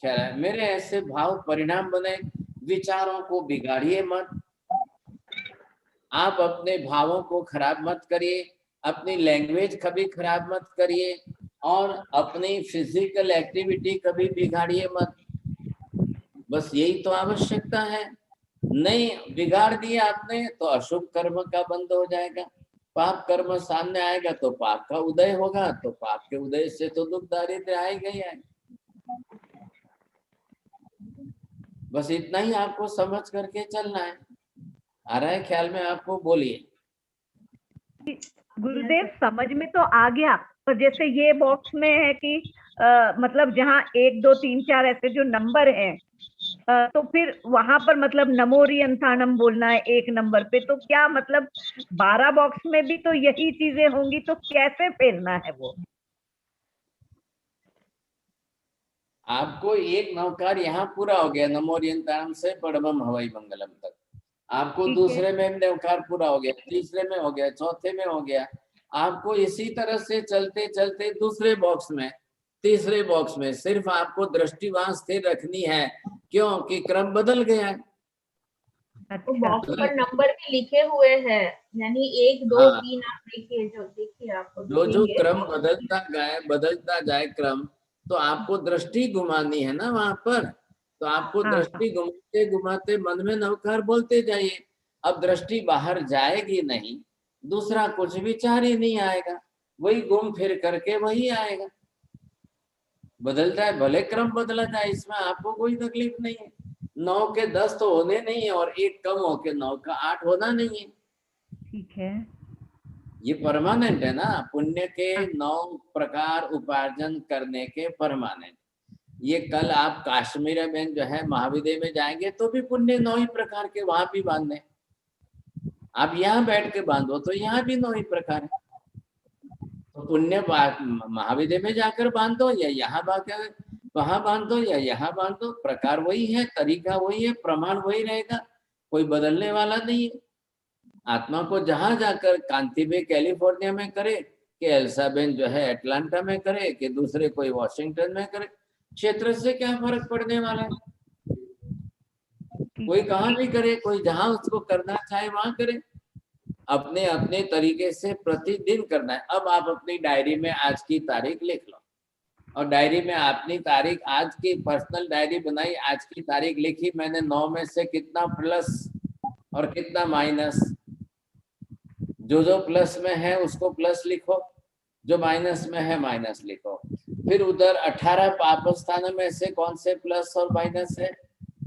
कह रहा है, मेरे ऐसे भाव परिणाम बने। विचारों को बिगाड़िए मत, आप अपने भावों को खराब मत करिए, अपनी लैंग्वेज कभी खराब मत करिए और अपनी फिजिकल एक्टिविटी कभी बिगाड़िए मत। बस यही तो आवश्यकता है। नहीं बिगाड़ दिया आपने तो अशुभ कर्म का बंद हो जाएगा। पाप कर्म सामने आएगा तो पाप का उदय होगा, तो पाप के उदय से तो दुख दारिद्र्य आएगा ही आएगा। बस इतना ही आपको समझ करके चलना है। आ रहा है ख्याल में आपको? बोलिए। गुरुदेव समझ में तो आ गया, पर जैसे ये बॉक्स में है कि मतलब जहाँ 1 2 3 4 ऐसे जो नंबर हैं, तो फिर वहां पर मतलब नमोरियंथानम बोलना है 1 नंबर पे, तो क्या मतलब 12 बॉक्स में भी तो यही चीजें होंगी, तो कैसे फेरना है वो? आपको एक नवकार यहाँ पूरा हो गया, नमोरियंतानम से परमम हवै मंगलम तक। आपको दूसरे में नवकार पूरा हो गया, तीसरे में हो गया, चौथे में हो गया। आपको इसी तरह से चलते चलते दूसरे बॉक्स में, तीसरे बॉक्स में सिर्फ आपको दृष्टि वहां स्थिर रखनी है, क्योंकि क्रम बदल गया है। तो बॉक्स पर नंबर भी लिखे हुए हैं, यानी 1 2 3 आप देखिए, जो देखिए आपको जो क्रम बदलता जाए क्रम, तो आपको दृष्टि घुमानी है ना वहां पर। तो आपको दृष्टि घुमाते घुमाते मन में नवकार बोलते जाइए। अब दृष्टि बाहर जाएगी नहीं, दूसरा कुछ विचार ही नहीं आएगा, वही घूम फिर करके वही आएगा। बदल जाए, भले क्रम बदला जाए, इसमें आपको कोई तकलीफ नहीं है। 9 के 10 तो होने नहीं है और 1 कम हो के 9 का 8 होना नहीं है। ठीक है। ये परमानेंट है ना, पुण्य के 9 प्रकार उपार्जन करने के परमानेंट। ये कल आप कश्मीर में जो है महाविद्यालय में जाएंगे तो भी पुण्य 9 ही प्रकार के वहां भी बांधने। आप यहाँ बैठ के बांधो तो यहाँ भी 9 ही प्रकार है। तो पुण्य महाविद्यालय में जाकर बांधो या यहाँ वहां बांधो या यहाँ बांधो, प्रकार वही है, तरीका वही है, प्रमाण वही रहेगा, कोई बदलने वाला नहीं है। आत्मा को जहां जाकर कांति बे कैलिफोर्निया में करे कि एल्साबेन जो है अटलांटा में करे कि दूसरे कोई वॉशिंगटन में करे, क्षेत्र से क्या फर्क पड़ने वाला है। कोई कहाँ भी करे, कोई जहां उसको करना चाहे वहां करे, अपने अपने तरीके से प्रतिदिन करना है। अब आप अपनी डायरी में आज की तारीख लिख लो और डायरी में अपनी तारीख, आज की पर्सनल डायरी बनाई, आज की तारीख लिखी मैंने, 9 में से कितना प्लस और कितना माइनस। जो प्लस में है उसको प्लस लिखो, जो माइनस में है माइनस लिखो। फिर उधर 18 पाप स्थानों में से कौन से प्लस और माइनस है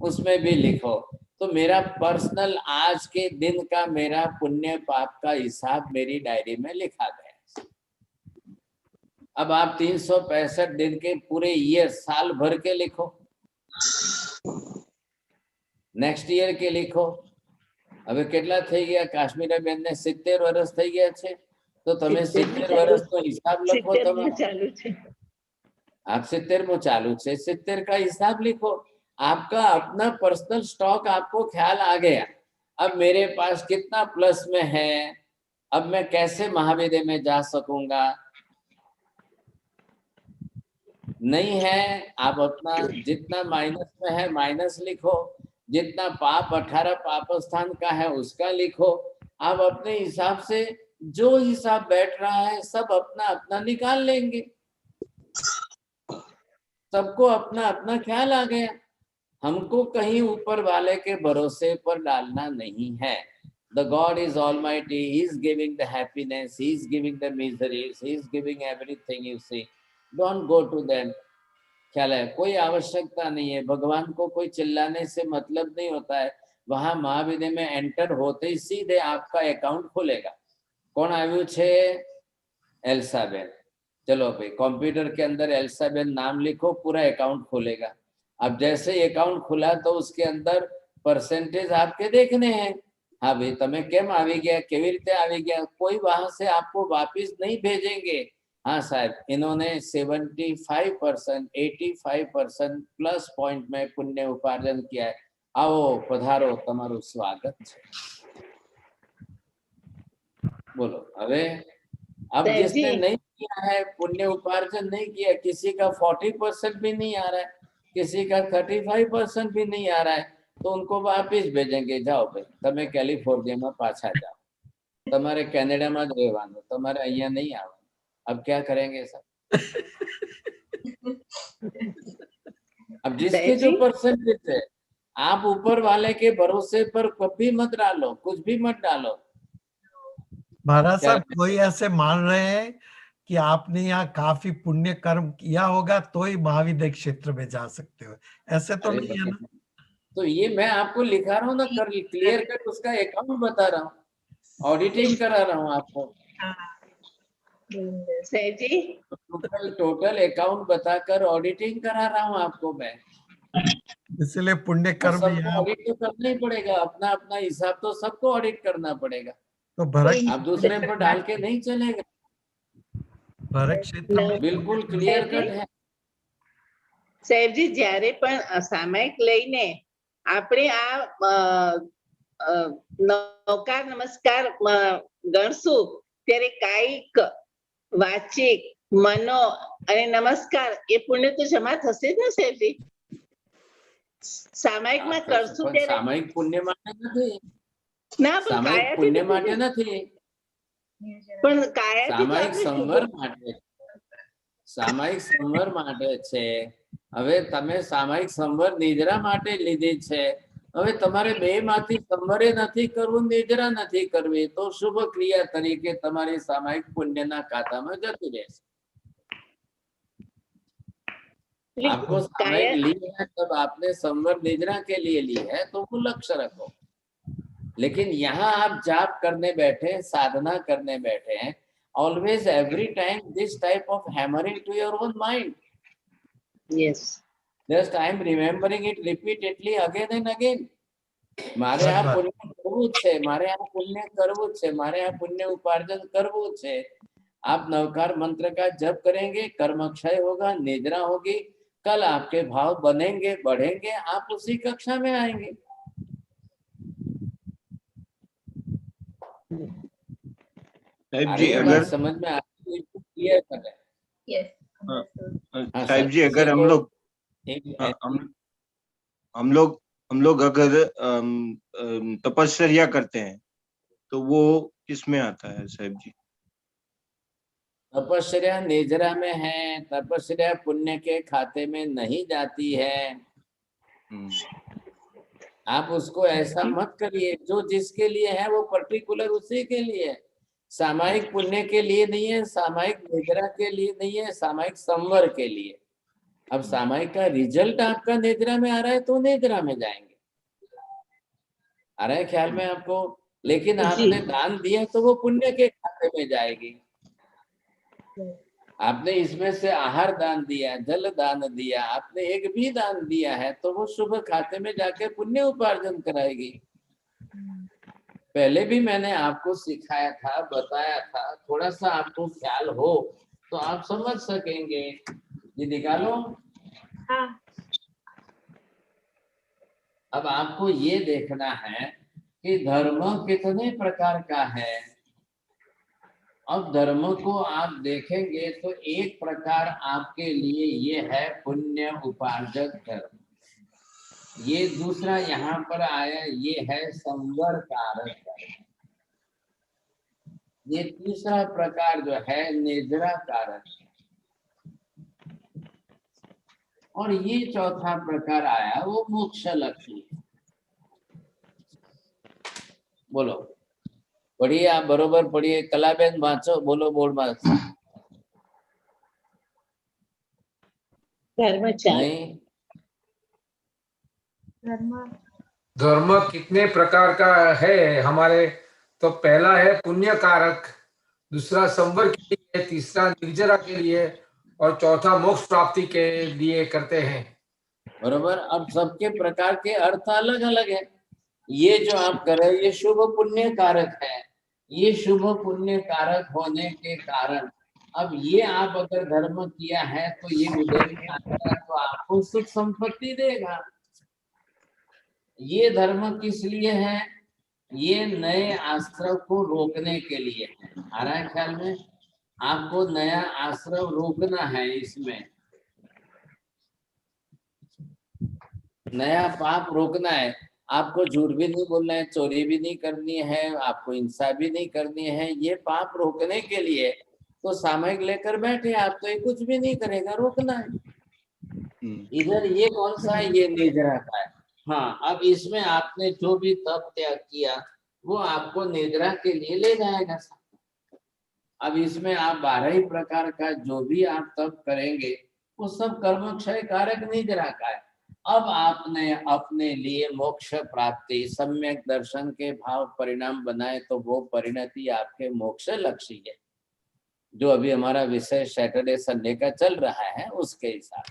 उसमें भी लिखो। तो मेरा पर्सनल आज के दिन का मेरा पुण्य पाप का हिसाब मेरी डायरी में लिखा गया। अब आप 365 दिन के पूरे ईयर, साल भर के लिखो, नेक्स्ट ईयर के लिखो। હવે કેટલા થઈ ગયા? કાશ્મીર બેન ને 70 વર્ષ થઈ ગયા છે, તો તમે 70 વર્ષનો હિસાબ લખો। તમે आप 70 चालू છે, 70 का हिसाब लिखो। आपका अपना पर्सनल स्टॉक आपको ख्याल आ गया। अब मेरे पास कितना प्लस में है, अब मैं कैसे महाविद्यालय में जा सकूंगा। नहीं है, आप अपना जितना माइनस में है माइनस लिखो, जितना पाप 18 पाप स्थान का है उसका लिखो। आप अपने हिसाब से जो हिसाब बैठ रहा है सब अपना अपना निकाल लेंगे। सबको अपना अपना ख्याल आ गया। हमको कहीं ऊपर वाले के भरोसे पर डालना नहीं है। The God is Almighty. He is giving the happiness. He is giving the miseries. He is giving everything. You see, don't go to them. ख्याल है, कोई आवश्यकता नहीं है। भगवान को कोई चिल्लाने से मतलब नहीं होता है। वहां महाविद्यालय में एंटर होते ही सीधे आपका अकाउंट खुलेगा। कौन आयु छे? एल्साबेन। चलो भाई, कंप्यूटर के अंदर एल्साबेन नाम लिखो, पूरा अकाउंट खुलेगा। अब जैसे अकाउंट खुला तो उसके अंदर परसेंटेज आपके देखने हैं। हाँ भाई, तमे केम आवी गया, केवी रीते आवी गया, कोई वहां से आपको वापिस नहीं भेजेंगे। हाँ साहब, इन्होंने 75%, 85% प्लस पॉइंट में पुण्य उपार्जन किया है। आओ पधारो, तमारू स्वागत है। बोलो हवे। अब जिसने नहीं किया है, पुण्य उपार्जन नहीं किया, किसी का 40% भी नहीं आ रहा है, किसी का 35% भी नहीं आ रहा है, तो उनको वापिस भेजेंगे। जाओ भाई, तमे कैलिफोर्निया में पाछा जाओ, तमारे कैनेडा में ज रहेवानुं, तमारे अहींया नहीं आववानुं। अब क्या करेंगे सर? अब जिसके जो परसेंटेज है, आप ऊपर वाले के भरोसे पर कभी मत डालो, कुछ भी मत डालो। महाराज साहब, कोई ऐसे मान रहे हैं कि आपने यहाँ काफी पुण्य कर्म किया होगा तो ही महाविद्यालय क्षेत्र में जा सकते हो, ऐसे तो नहीं है ना? तो ये मैं आपको लिखा रहा हूँ ना, कर क्लियर कट उसका अकाउंट बता रहा हूँ, ऑडिटिंग करा रहा हूँ आपको। जी, टोटल अकाउंट बताकर ऑडिटिंग करा रहा हूँ आपको मैं। इसलिए पुण्य कर्म ऑडिट तो करना ही पड़ेगा, अपना अपना हिसाब तो सबको ऑडिट करना पड़ेगा। तो भरत, आप दूसरे पर डाल के नहीं चलेगा। भरत क्षेत्र में बिल्कुल क्लियर कट है। સાહેબજી, જ્યારે પણ સામાયિક લઈને આપણે આ નૌકાર નમસ્કાર ગણશું, ત્યારે કાયિક, વાચિક, મનો અને નમસ્કાર એ પુણ્ય તો જમા થશે જ ને સાહેબજી? સામાયિકમાં કરશું ત્યારે સામાયિક પુણ્ય માટે નથી, ના, પણ સામાયિક પુણ્ય માટે નથી, પણ કાયાથી સામાયિક સંવર માટે, સામાયિક સંવર માટે છે। હવે તમે સામાયિક સંવર નિદ્રા માટે લીધી છે। હવે તમારે બે માંથી સંવરે નથી કરવું, નિદ્રા નથી કરવી, તો શુભ ક્રિયા તરીકે તમારી સામાયિક પુણ્યના ખાતામાં જતી રહેશે। आपको सामायिक ली है, तब आपने संवर निद्रा के लिए ली है, तो वो लक्ष्य रखो। लेकिन यहाँ आप जाप करने बैठे, साधना करने बैठे हैं, always every time this type of hammering to your own mind. Yes. Just I am remembering it repeatedly again and again. મારે આ પુણ્ય કરવું છે, મારે આ પુણ્ય કરવું છે, મારે આ પુण्य उपार्जन करવું છે. आप नवकार मंत्र का जप करेंगे, कर्म क्षय होगा, निद्रा होगी, कल आपके भाव बनेंगे, बढ़ेंगे, आप उसी कक्षा में आएंगे. साहिब जी अगर समझ में आती है, क्लियर कर रहे हैं. Yes. साहिब जी अगर हम लोग अगर तपस्या करते हैं तो वो किस में आता है साहिब जी? तपस्या निजरा में है, तपस्या पुण्य के खाते में नहीं जाती है. आप उसको ऐसा मत करिए, जो जिसके लिए है वो पर्टिकुलर उसी के लिए है. सामायिक पुण्य के लिए नहीं है, सामायिक निद्रा के लिए नहीं है, सामायिक संवर के लिए. अब सामायिक का रिजल्ट आपका निद्रा में आ रहा है तो निद्रा में जाएंगे. आ रहा है ख्याल में आपको? लेकिन आपने दान दिया तो वो पुण्य के खाते में जाएगी. आपने इसमें से आहार दान दिया, जल दान दिया, आपने एक भी दान दिया है तो वो शुभ खाते में जाके पुण्य उपार्जन कराएगी. पहले भी मैंने आपको सिखाया था, बताया था, थोड़ा सा आपको ख्याल हो तो आप समझ सकेंगे. ये निकालो. हाँ. अब आपको ये देखना है कि धर्म कितने प्रकार का है. अब धर्म को आप देखेंगे तो एक प्रकार आपके लिए ये है पुण्य उपार्जक धर्म. ये दूसरा यहाँ पर आया, ये है संवर कारक धर्म. ये तीसरा प्रकार जो है निद्रा कारक, और ये चौथा प्रकार आया वो मोक्ष लक्ष्मी. बोलो, पढ़िए, आप बरोबर पढ़िए. कलाबेन वाँचो, बोलो बोर्ड में. नहीं, धर्म कितने प्रकार का है हमारे? तो पहला है पुण्य कारक, दूसरा संवर के लिए, तीसरा निर्जरा के लिए, और चौथा मोक्ष प्राप्ति के लिए करते हैं. बरोबर. अब सबके प्रकार के अर्थ अलग अलग है. ये जो आप कर रहे हैं ये शुभ पुण्य कारक है. ये शुभ पुण्य कारक होने के कारण अब ये आप अगर धर्म किया है तो ये उदय में आता तो आपको सुख संपत्ति देगा. ये धर्म किस लिए है? ये नए आश्रम को रोकने के लिए है. आ रहा है ख्याल में? आपको नया आश्रम रोकना है. इसमें नया पाप रोकना है. आपको झूठ भी नहीं बोलना है, चोरी भी नहीं करनी है, आपको हिंसा भी नहीं करनी है. ये पाप रोकने के लिए तो सामयिक लेकर बैठे आप, तो ये कुछ भी नहीं करेगा, रोकना है. इधर ये कौन सा है? ये निद्रा का है. हाँ, अब इसमें आपने जो भी तप त्याग किया वो आपको निद्रा के लिए ले जाएगा. अब इसमें आप 12 ही प्रकार का जो भी आप तप करेंगे वो सब कर्म क्षय कारक निद्रा का है. अब आपने अपने लिए मोक्ष प्राप्ति सम्यक दर्शन के भाव परिणाम बनाए तो वो परिणति आपके मोक्ष लक्ष्य है, जो अभी हमारा विषय सैटरडे संडे का चल रहा है उसके हिसाब.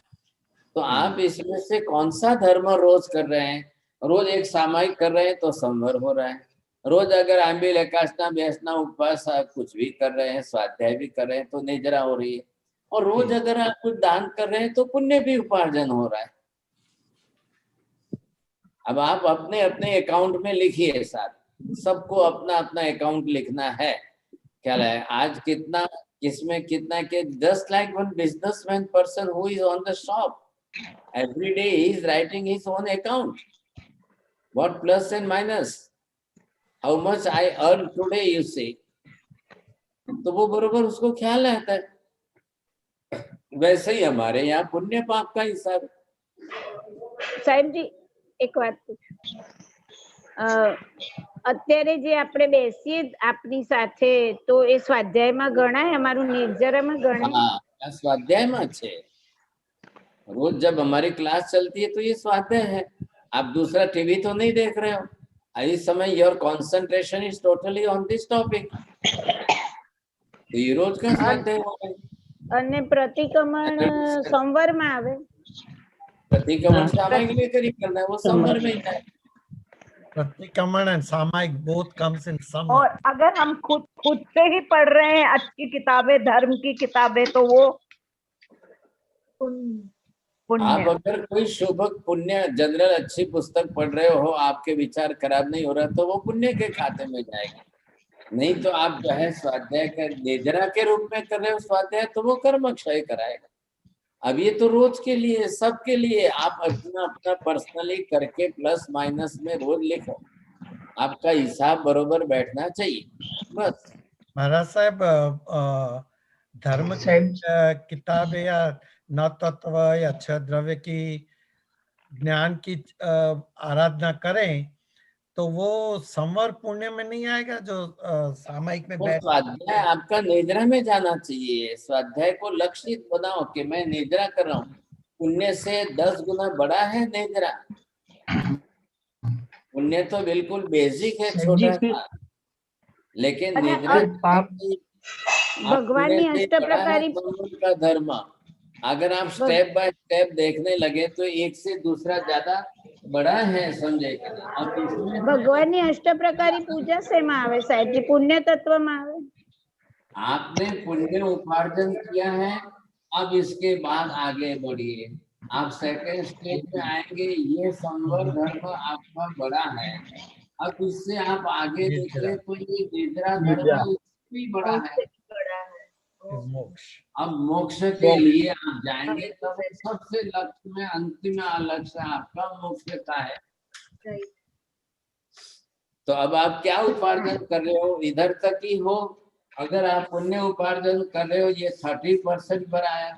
तो आप इसमें से कौन सा धर्म रोज कर रहे हैं? रोज एक सामायिक कर रहे हैं तो संवर हो रहा है. रोज अगर आंबिल एकादशना बेसना उपवास कुछ भी कर रहे हैं, स्वाध्याय भी कर रहे हैं तो निद्रा हो रही है. और रोज अगर आप कुछ दान कर रहे हैं तो पुण्य भी उपार्जन हो रहा है. अब आप अपने अपने अकाउंट में लिखिए. साथ सबको अपना अपना अकाउंट लिखना है. क्या है आज कितना, किसमें कितना के, just like one businessman person who is on the shop, every day he is writing his own account, what plus and minus, how much I earn today, you see. तो वो बरोबर उसको ख्याल रहता है. वैसे ही हमारे यहाँ पुण्य पाप का हिसाब. સાહેબ જી એક વાત પૂછું. અત્યારે જે આપણે બેસીએ આપની સાથે તો એ સ્વાધ્યાયમાં ગણાય? અમારું નિર્જરામાં ગણાય? हाँ, स्वाध्याय में છે. रोज जब हमारी क्लास चलती है तो ये स्वाध्याय है. आप दूसरा टीवी तो नहीं देख रहे हो, इस समय your concentration is totally on this topic. तो ये रोज का स्वाध्याय हो गए। અને પ્રતિક્રમણ સોમવારમાં આવે। प्रतिक्रमण सामायिक लेकर ही करना है, वो संवर में ही है। प्रतिक्रमण एंड सामायिक बोथ कम्स इन सम। और अगर हम खुद से ही पढ़ रहे हैं अच्छी किताबें, धर्म की किताबें, तो वो पुण्य। आप अगर कोई शुभ पुण्य जनरल अच्छी पुस्तक पढ़ रहे हो, आपके विचार खराब नहीं हो रहा, तो वो पुण्य के खाते में जाएगा। नहीं तो आप जो है स्वाध्याय का नेजरा के रूप में कर रहे हो स्वाध्याय, तो वो कर्म क्षय कराएगा। अब ये तो रोज के लिए, सबके लिए आप अपना अपना पर्सनली करके प्लस माइनस में रोज लिखो, आपका हिसाब बरोबर बैठना चाहिए बस। महाराज साहब, धर्म की किताब या न तत्व या अक्षर द्रव्य की ज्ञान की आराधना करें तो वो संवर पुण्य में नहीं आएगा जो सामायिक में बैठ। स्वाध्याय आपका नेजरा में जाना चाहिए। स्वाध्याय को लक्षित बनाओ कि मैं नेजरा कर रहा हूँ। पुण्य से 10 गुना बड़ा है नेजरा। पुण्य तो बिल्कुल बेसिक है, छोटा सा, लेकिन नेजरा भगवान ने अष्टप्रकारी का धर्म। अगर आप स्टेप बाय स्टेप देखने लगे तो एक से दूसरा ज्यादा बड़ा है, समझे। भगवान ની અષ્ટપ્રકારી પૂજા શેમાં આવે સાહેબજી? પુણ્ય તત્વમાં આવે। आपने पुण्य उपार्जन किया है, अब इसके बाद आगे बढ़िए। आप सेकंड स्टेज में आएंगे, ये संवर धर्म आपका बड़ा है। अब इससे आप आगे निकले तो ये नेजरा धर्म भी बड़ा है। अब मोक्ष के लिए आप जाएंगे तब सबसे लक्ष्य में अंतिम लक्ष्य आपका मोक्ष का है। तो अब आप क्या उपार्जन कर रहे हो, इधर तक ही हो। अगर आप पुण्य उपार्जन कर रहे हो, ये 30% पर आया,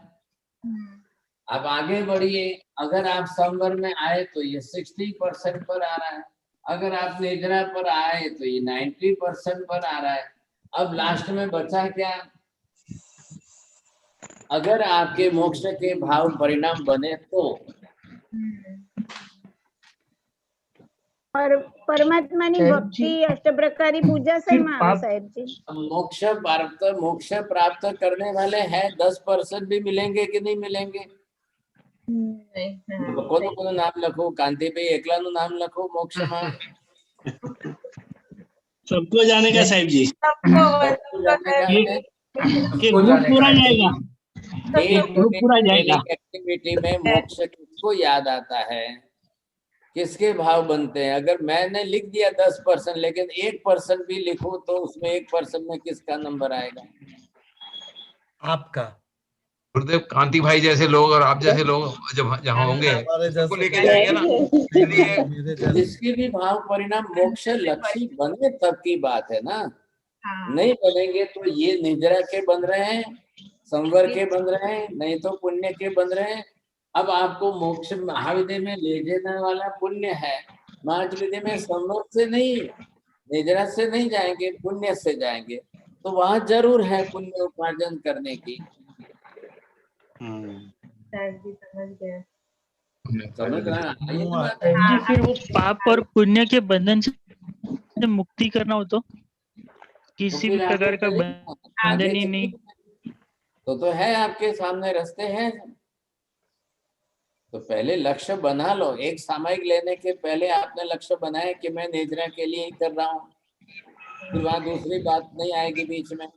अब आगे बढ़िए। अगर आप संवर में आए तो ये 60% पर आ रहा है। अगर आप नेजरा पर आए तो ये 90% पर आ रहा है। अब लास्ट में बचा क्या? अगर आपके मोक्ष के भाव परिणाम बने तो और परमात्मा ની ભક્તિ અષ્ટપ્રકારી પૂજા શેમાં આવે સાહેબજી? मोक्ष प्राप्त करने वाले हैं 10% भी मिलेंगे कि नहीं मिलेंगे? કોનું નામ લખો? કાંતિભાઈ એકલાનું નામ લખો મોક્ષમાં। सबको जानेगा साहिब जी, कि ग्रुप पूरा जाएगा, ग्रुप पूरा जाएगा। एक्टिविटी में मोक्ष किसको याद आता है, किसके भाव बनते हैं? अगर मैंने लिख दिया 10%, लेकिन 1% भी लिखूं तो उसमें 1% में किसका नंबर आएगा? आपका। गुरुदेव, कांति भाई जैसे लोग और आप जैसे लोग जब जहाँ होंगे सबको लेके जाएंगे ना। जिसके भी भाव परिणाम मोक्ष लक्ष्य बने तब की बात है ना। नहीं बनेंगे तो ये निजरा के बन रहे हैं, संवर के बन रहे हैं, नहीं तो पुण्य के बन रहे हैं। अब आपको मोक्ष महाविद्या में ले जाने वाला पुण्य है। महाविद्या में संवर से नहीं, निजरा से नहीं जाएंगे, पुण्य से जाएंगे। तो वहां जरूर है पुण्य उपार्जन करने की। जी, फिर वो पाप और पुण्य के बंधन से मुक्ति करना हो तो किसी भी प्रकार का बंधन ही नहीं। तो है आपके सामने रास्ते हैं। तो पहले लक्ष्य बना लो। एक सामयिक लेने के पहले आपने लक्ष्य बनाया कि मैं नेजरा के लिए ही कर रहा हूँ, फिर वहां दूसरी बात नहीं आएगी बीच में।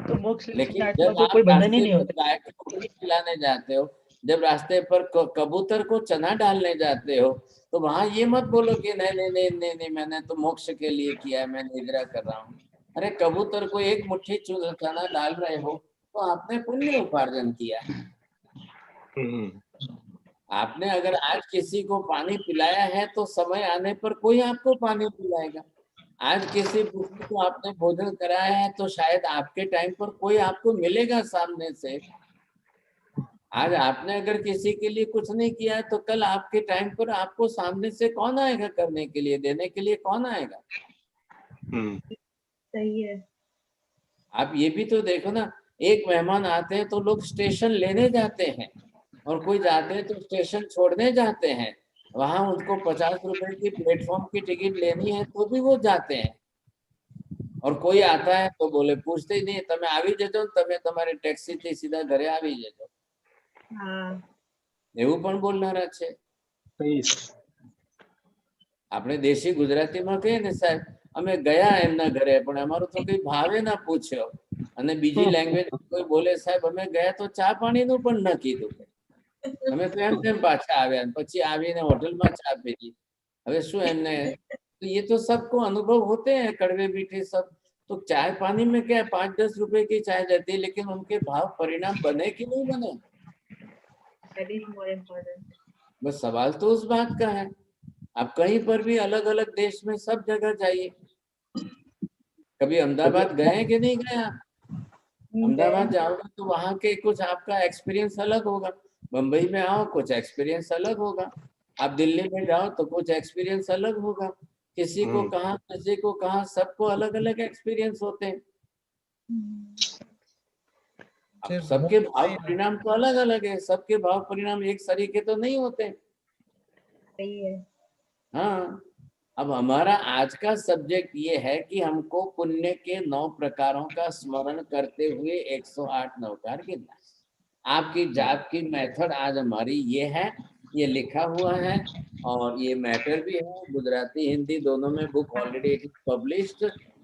तो मोक्ष लेकिन जब आप कोई बंधन ही नहीं होता। गाय को खिलाने जाते हो, जब रास्ते पर कबूतर को चना डालने जाते हो, तो वहां ये मत बोलो कि नहीं नहीं नहीं नहीं नहीं मैंने तो मोक्ष के लिए किया है, मैं निद्रा कर रहा हूँ। अरे कबूतर को एक मुट्ठी चना डाल रहे हो तो आपने पुण्य उपार्जन किया। आपने अगर आज किसी को पानी पिलाया है तो समय आने पर कोई आपको पानी पिलाएगा। आज किसी पुरुष को आपने भोजन कराया है तो शायद आपके टाइम पर कोई आपको मिलेगा सामने से। आज आपने अगर किसी के लिए कुछ नहीं किया है तो कल आपके टाइम पर आपको सामने से कौन आएगा करने के लिए, देने के लिए कौन आएगा? सही है। आप ये भी तो देखो ना, एक मेहमान आते हैं तो लोग स्टेशन लेने जाते हैं और कोई जाते हैं तो स्टेशन छोड़ने जाते हैं। वहां उनको 50 रुपए की प्लेटफॉर्म की टिकट लेनी है तो भी वो जाते हैं। और कोई आता है तो बोले, पूछते ही नहीं, તમે આવી જજો, તમે તમારી ટેક્સી થી સીધા ઘરે આવી જજો, એવું પણ બોલનારા છે। આપણે દેશી ગુજરાતીમાં કહીએ ને, સાહેબ અમે ગયા એમના ઘરે પણ અમારું તો કઈ ભાવે ના પૂછ્યો, અને બીજી લેંગ્વેજ કોઈ બોલે, સાહેબ અમે ગયા તો ચા પાણીનું પણ ન કીધું, અમે તો એમ તેમ પાછા આવ્યા, પછી આવીને હોટલમાં ચા પીધી। હવે શું એમને, तो ये तो सबको अनुभव होते हैं, कड़वे मीठे सब। तो चाय पानी में क्या 5-10 रुपए की चाय जाती है, लेकिन उनके भाव परिणाम बने कि नहीं बने, बस सवाल तो उस बात का है। आप कहीं पर भी अलग अलग देश में सब जगह जाइए, कभी अहमदाबाद गए कि नहीं गए आप? अहमदाबाद जाओगे तो वहाँ के कुछ आपका एक्सपीरियंस अलग होगा, बम्बई में आओ कुछ एक्सपीरियंस अलग होगा, आप दिल्ली में जाओ तो कुछ एक्सपीरियंस अलग होगा, किसी को कहाँ किसी को कहाँ, सबको अलग अलग एक्सपीरियंस होते हैं। अब सबके भाव परिणाम तो अलग अलग है, सबके भाव परिणाम एक तरीके तो नहीं होते। सही है। हाँ, अब हमारा आज का सब्जेक्ट ये है कि हमको पुण्य के 9 प्रकारों का स्मरण करते हुए 108 नवकार गिनना। आपकी जाप की मेथड आज हमारी ये है, ये लिखा हुआ है और ये मैटर भी है, गुजराती हिंदी दोनों में बुक ऑलरेडी पब्लिश्ड,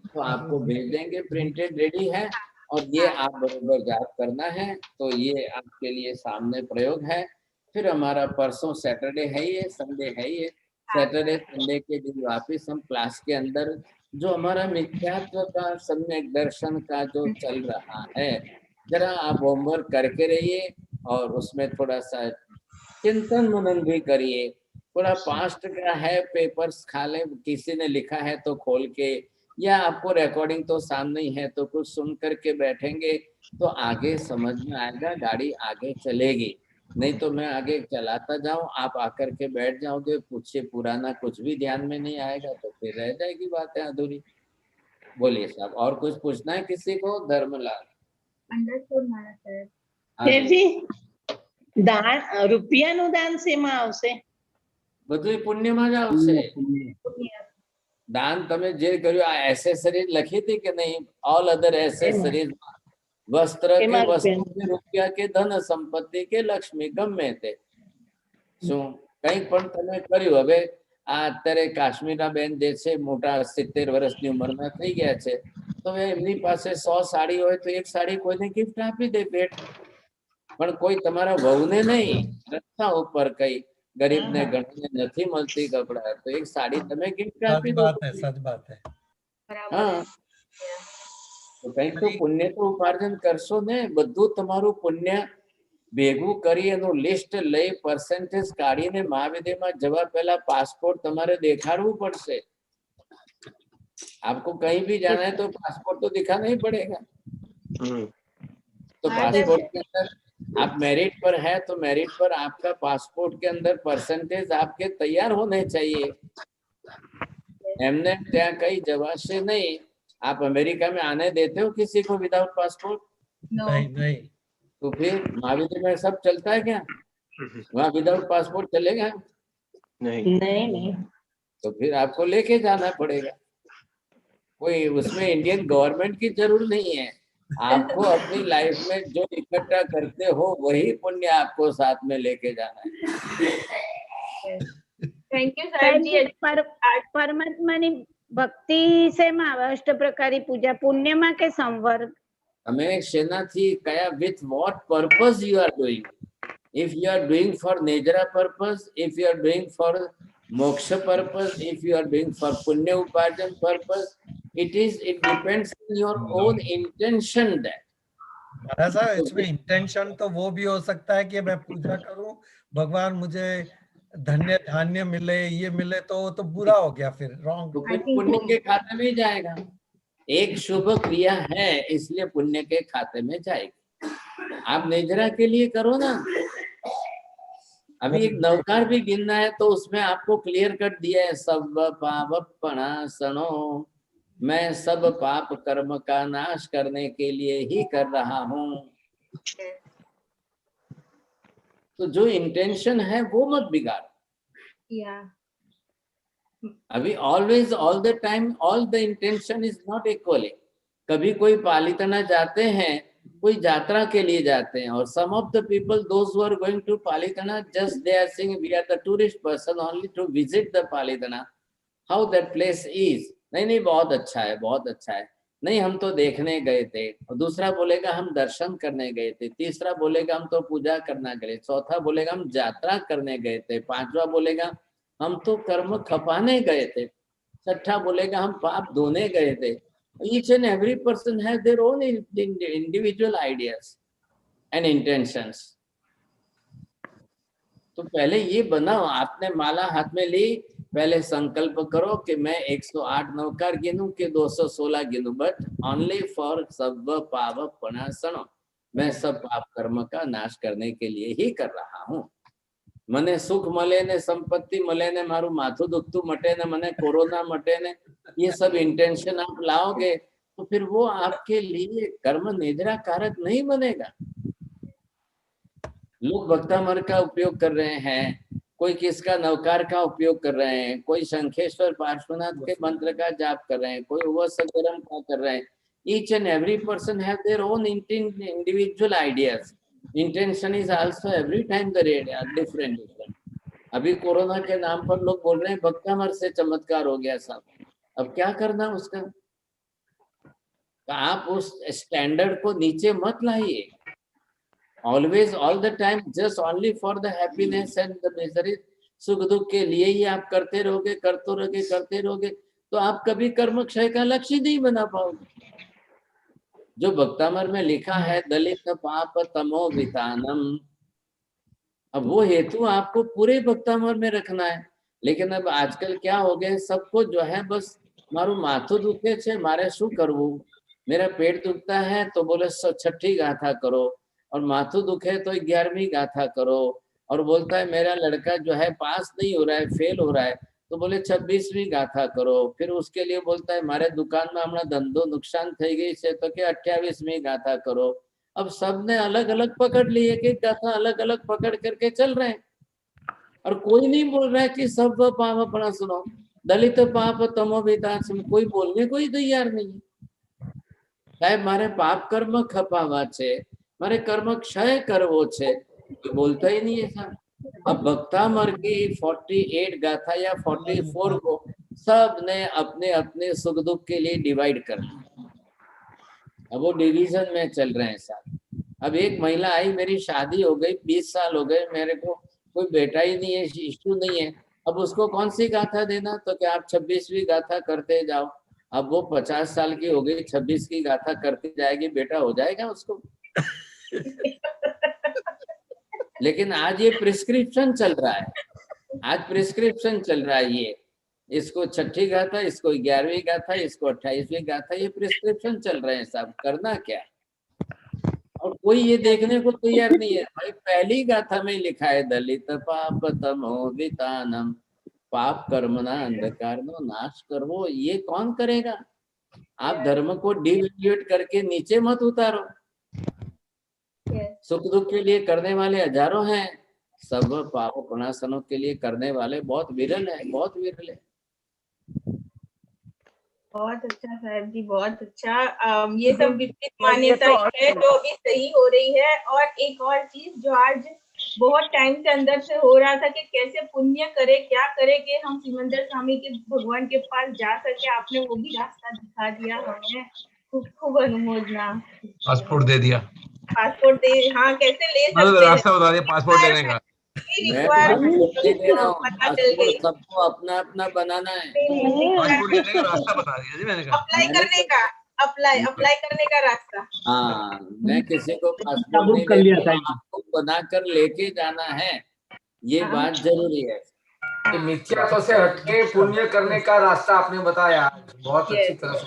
तो आपको भेज देंगे, प्रिंटेड रेडी है, और ये आप बराबर जाप करना है। तो ये आपके लिए सामने प्रयोग है। फिर हमारा परसों सैटरडे है, ये संडे है, ये सैटरडे संडे के दिन वापिस हम क्लास के अंदर जो हमारा मिथ्यात्व का सम्यक दर्शन का जो चल रहा है, जरा आप होमवर्क करके रहिए और उसमें थोड़ा सा चिंतन मनन भी करिए। थोड़ा पास्ट का है, पेपर्स खाले, किसी ने लिखा है तो खोल के, या आपको रिकॉर्डिंग तो सामने ही है तो कुछ सुन करके बैठेंगे तो आगे समझ में आएगा, गाड़ी आगे चलेगी। नहीं तो मैं आगे चलाता जाऊं, आप आकर के बैठ जाओगे, पूछे पुराना कुछ भी ध्यान में नहीं आएगा तो फिर रह जाएगी बातें अधूरी। बोलिए साहब, और कुछ पूछना है किसी को? धर्मलाल। દાન રૂપિયાનું દાન શેમાં આવશે? બધું પુણ્યમાં જ આવશે। દાન તમે જે કર્યું, આ એસેસરીઝ લખી હતી કે નહીં? ઓલ અધર એસેસરીઝ, વસ્ત્ર કે વસ્તુ કે રૂપિયા કે ધન સંપત્તિ કે લક્ષ્મી, ગમે તે શું કંઈક પણ તમે કર્યું। હવે આ અત્યારે કાશ્મીરા બેન જે છે, મોટા 70 વર્ષની ઉંમરના થઈ ગયા છે, તો એમની પાસે 100 સાડી હોય તો એક સાડી કોઈને ગિફ્ટ આપી દે ભેટ, પણ કોઈ તમારા વહુને નહીં, રસ્તા ઉપર કઈ ગરીબને ગણીને નથી મળતી કપડા, તો એક સાડી તમે गिफ्ट આપી દો। सच बात है। हाँ, तो કંઈક તો પુણ્ય તો ઉપાર્જન કરશો ને। બધું તમારું પુણ્ય ભેગું કરી એનું લિસ્ટ લઈ પરસેન્ટેજ કાઢીને મહાવિદ્યાલયમાં જવા પહેલા પાસપોર્ટ તમારે દેખાડવું પડશે। आपको कहीं भी जाना है तो पासपोर्ट तो दिखाना ही पड़ेगा। तो पासपोर्ट के अंदर आप मेरिट पर है तो मेरिट पर आपका पासपोर्ट के अंदर परसेंटेज आपके तैयार होने चाहिए। एमने क्या कहीं जवासे नहीं। आप अमेरिका में आने देते हो किसी को विदाउट पासपोर्ट? नहीं नहीं। तो फिर महाविद्यालय में सब चलता है क्या? वहाँ विदाउट पासपोर्ट चलेगा? नहीं नहीं। तो फिर आपको लेके जाना पड़ेगा। कोई उसमें इंडियन गवर्नमेंट की जरूरत नहीं है। आपको अपनी लाइफ में जो इकट्ठा करते हो वही पुण्य आपको साथ में लेके जाना है। थैंक यू साहब जी। परमात्मानी भक्ति से अष्ट प्रकारी पूजा पुण्य में के संवर हमें सेना थी कया with what purpose you are doing? If you are doing for Nejra purpose, if you are doing for moksha purpose, if you are doing for punya uparjan purpose, it depends on your own intention that. ऐसा इसमें intention तो वो भी हो सकता है कि मैं पूजा करूं, भगवान मुझे धन्य धान्य मिले, ये मिले, तो बुरा हो गया, फिर रॉन्ग, तो फिर पुण्य के खाते में जाएगा। एक शुभ क्रिया है इसलिए पुण्य के खाते में जाएगी। आप नेजरा के लिए करो ना। अभी एक नवकार भी गिनना है तो उसमें आपको क्लियर कट दिया है, सब पापणासनो, मैं सब पाप कर्म का नाश करने के लिए ही कर रहा हूँ। तो जो इंटेंशन है वो मत बिगाड़। Yeah. अभी always all the time all the intention is not equally. कभी कोई पालितना जाते हैं, कोई यात्रा के लिए जाते हैं, और some of the people those who are going to Palitana just they are saying we are the tourist person only to visit the Palitana, how that place is. नहीं नहीं बहुत अच्छा है, बहुत अच्छा है। नहीं हम तो देखने गए थे। और दूसरा बोलेगा हम दर्शन करने गए थे। तीसरा बोलेगा हम तो पूजा करना गए। चौथा बोलेगा हम यात्रा करने गए थे। पांचवा बोलेगा हम तो कर्म खपाने गए थे। छठा बोलेगा हम पाप धोने गए थे। Each and every person has their own individual ideas and intentions. तो पहले ये बनाओ, आपने माला हाथ में ली, पहले संकल्प करो कि मैं 108 नवकार गिनूं कि 216 गिनूं, बट ओनली फॉर सब पाप प्रणाशनो, मैं सब पाप कर्म का नाश करने के लिए ही कर रहा हूँ। मने सुख मले ने, संपत्ति मले ने, मारू माथु दुखतु मटे ने, मने कोरोना मटे ने, ये सब इंटेंशन आप लाओगे तो फिर वो आपके लिए कर्म निद्रा कारक नहीं बनेगा। लोग भक्तामर का उपयोग कर रहे हैं, कोई किसका नवकार का उपयोग कर रहे हैं, कोई शंखेश्वर पार्श्वनाथ के मंत्र का जाप कर रहे हैं, कोई उपसगरम का कर रहे हैं। Each and every person have their own individual ideas. Intention is also every time the different. अभी कोरोना के नाम पर लोग बोल रहे हैं भक्तामर से चमत्कार हो गया साहब। अब क्या करना उसका? तो आप उस स्टैंडर्ड को नीचे मत लाइए। Always all the time just only for the happiness and the misery, सुख दुख के लिए ही आप करते रहोगे, करते रहोगे तो आप कभी कर्म क्षय का लक्ष्य नहीं बना पाओगे। जो भक्तामर में लिखा है दलित पाप तमो वितानम, अब वो हेतु आपको पूरे भक्तामर में रखना है। लेकिन अब आजकल क्या हो गया, सबको जो है बस मारू माथु दुखे छे मारे शू करवू, मेरा पेट दुखता है तो बोले 6ठी गाथा करो, और माथु दुखे तो 11वीं गाथा करो, और बोलता है मेरा लड़का जो है पास नहीं हो रहा है, फेल हो रहा है, तो बोले 26वीं गाथा करो। फिर उसके लिए बोलता है मारे दुकान में हमने धंधो नुकसान थई गई से तो के 28वीं गाथा करो। अब सबने अलग अलग पकड़ ली, एक गाथा अलग अलग पकड़ करके चल रहे हैं, और कोई नहीं बोल रहा है कि सब पाप अपना सुनो, दलित पाप तमो वितान, कोई बोलने को ही तैयार नहीं है। साहेब मारे पाप कर्म खपावा छे, मारे कर्म क्षय करवो छे, बोलता ही नहीं है साहब। अब भक्तामर की 48 गाथा या 44 को सब ने अपने अपने सुख दुख के लिए डिवाइड कर दिया। अब वो डिवीजन में चल रहे हैं साहब। अब एक महिला आई, मेरी शादी हो गई, 20 साल हो गए, मेरे को कोई बेटा ही नहीं है, इश्यू नहीं है, अब उसको कौन सी गाथा देना? तो क्या आप 26वीं गाथा करते जाओ। अब वो 50 साल की हो गई, 26 की गाथा करती जाएगी, बेटा हो जाएगा उसको। लेकिन आज ये प्रिस्क्रिप्शन चल रहा है, आज प्रिस्क्रिप्शन चल रहा है, ये इसको 6ठी गाथा, इसको 11वीं गाथा, इसको 28वीं गाथा, ये प्रिस्क्रिप्शन चल रहे हैं साहब। करना क्या है? और कोई ये देखने को तैयार नहीं है। भाई पहली गाथा में लिखा है दलित पाप तमो वितानम, पाप कर्मना अंधकार नो नाश करवो। ये कौन करेगा? आप धर्म को डिवैल्यूएट करके नीचे मत उतारो। सुख दुख के लिए करने वाले हजारों हैं, सब पाप प्रणाशनों के लिए करने वाले बहुत विरल है, बहुत विरल है। बहुत अच्छा साहब जी, बहुत अच्छा। ये सब विपरीत मान्यता है जो अभी सही हो रही है। और एक और चीज जो आज बहुत टाइम से अंदर से हो रहा था कि कैसे पुण्य करे, क्या करे कि हम सिमंदर स्वामी के भगवान के पास जा सके, आपने वो भी रास्ता दिखा दिया हमें। खूब खूब अनुमोदना। पासपोर्ट दे दिया, पासपोर्ट दे, हाँ कैसे ले सकते हैं, रास्ता बता दिया पासपोर्ट लेने का। सबको अपना अपना बनाना है। पासपोर्ट लेने का रास्ता बता दिया जी मैंने कहा। अप्लाई करने का, अप्लाई करने का रास्ता। हाँ, मैं किसी को पासपोर्ट नहीं कर लिया, आपको बनाकर लेके जाना है, ये बात जरूरी है। मिथ्यात्व से हटके पुण्य करने का रास्ता आपने बताया, बहुत अच्छी तरह से,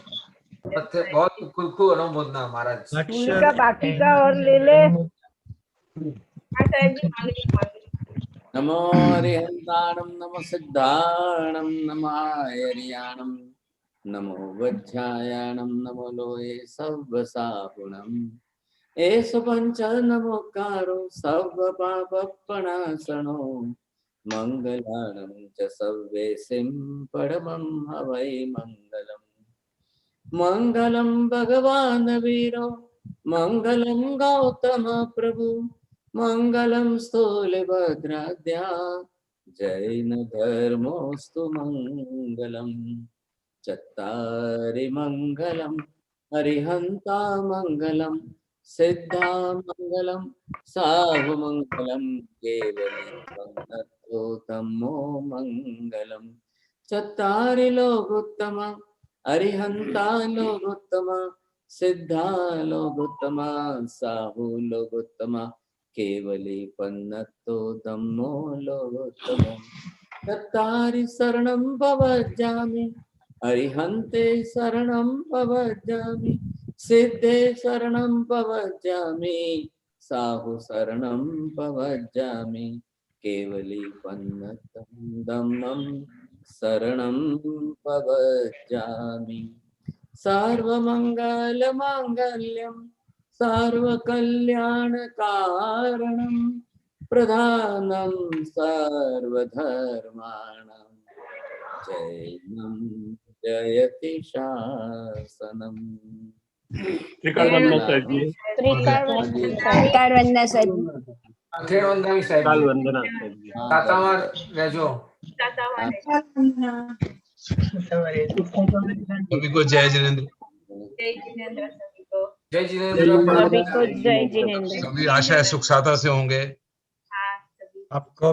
बहुत खूब अनुमोदना महाराज। का बाकी का और ले ले। नमो हरिहंताणं नमो सिद्धाणं नमो हरियाणं नमो वज्रायाणं नमो लोये सव्वसापुणम् एष पंच नमोकारो सर्व पाप प्रणाशनो मंगलानं च सव्येसिं परमं हवै मंगलम्। मंगलं भगवान् वीरो मंगलं गौतम प्रभु मंगलं स्थूलभद्राद्या जैन धर्मोस्तु मंगलम्। चत्तारि मंगलम् अरिहन्ता मंगलम् सिद्धा मंगलम् साहु मंगलम् केवली तमो मंगलम्। चत्तारि लोकोत्तम अरिहन्ता लोकोत्तम सिद्धा लोकोत्तम साहु लोकोत्तम केवली पन्नतो धम्मो लोकोत्तम। चत्तारि शरणं भवजामि अरिहन्ते शरणं भवजामि सिद्धे शरणं भवजामि साहु शरणं भवजामि केवली पन्नतं धम्मं शरणं भवजामि। सर्वमंगलमांगल्यं सर्वकल्याणकारणं प्रधानं सर्वधर्माणां जैनं जयति शासनम्। त्रिकाल वंदना साहेब जी। त्रिकाल वंदना साहेब जी। तातावर रहजो। सभी को जय जिनेंद्र। जय जिनेंद्र सभी को। जय सभी जिनेंद्र। को जय जिनेंद्र। सभी आशा है सुख साता से होंगे। हाँ सभी। आपको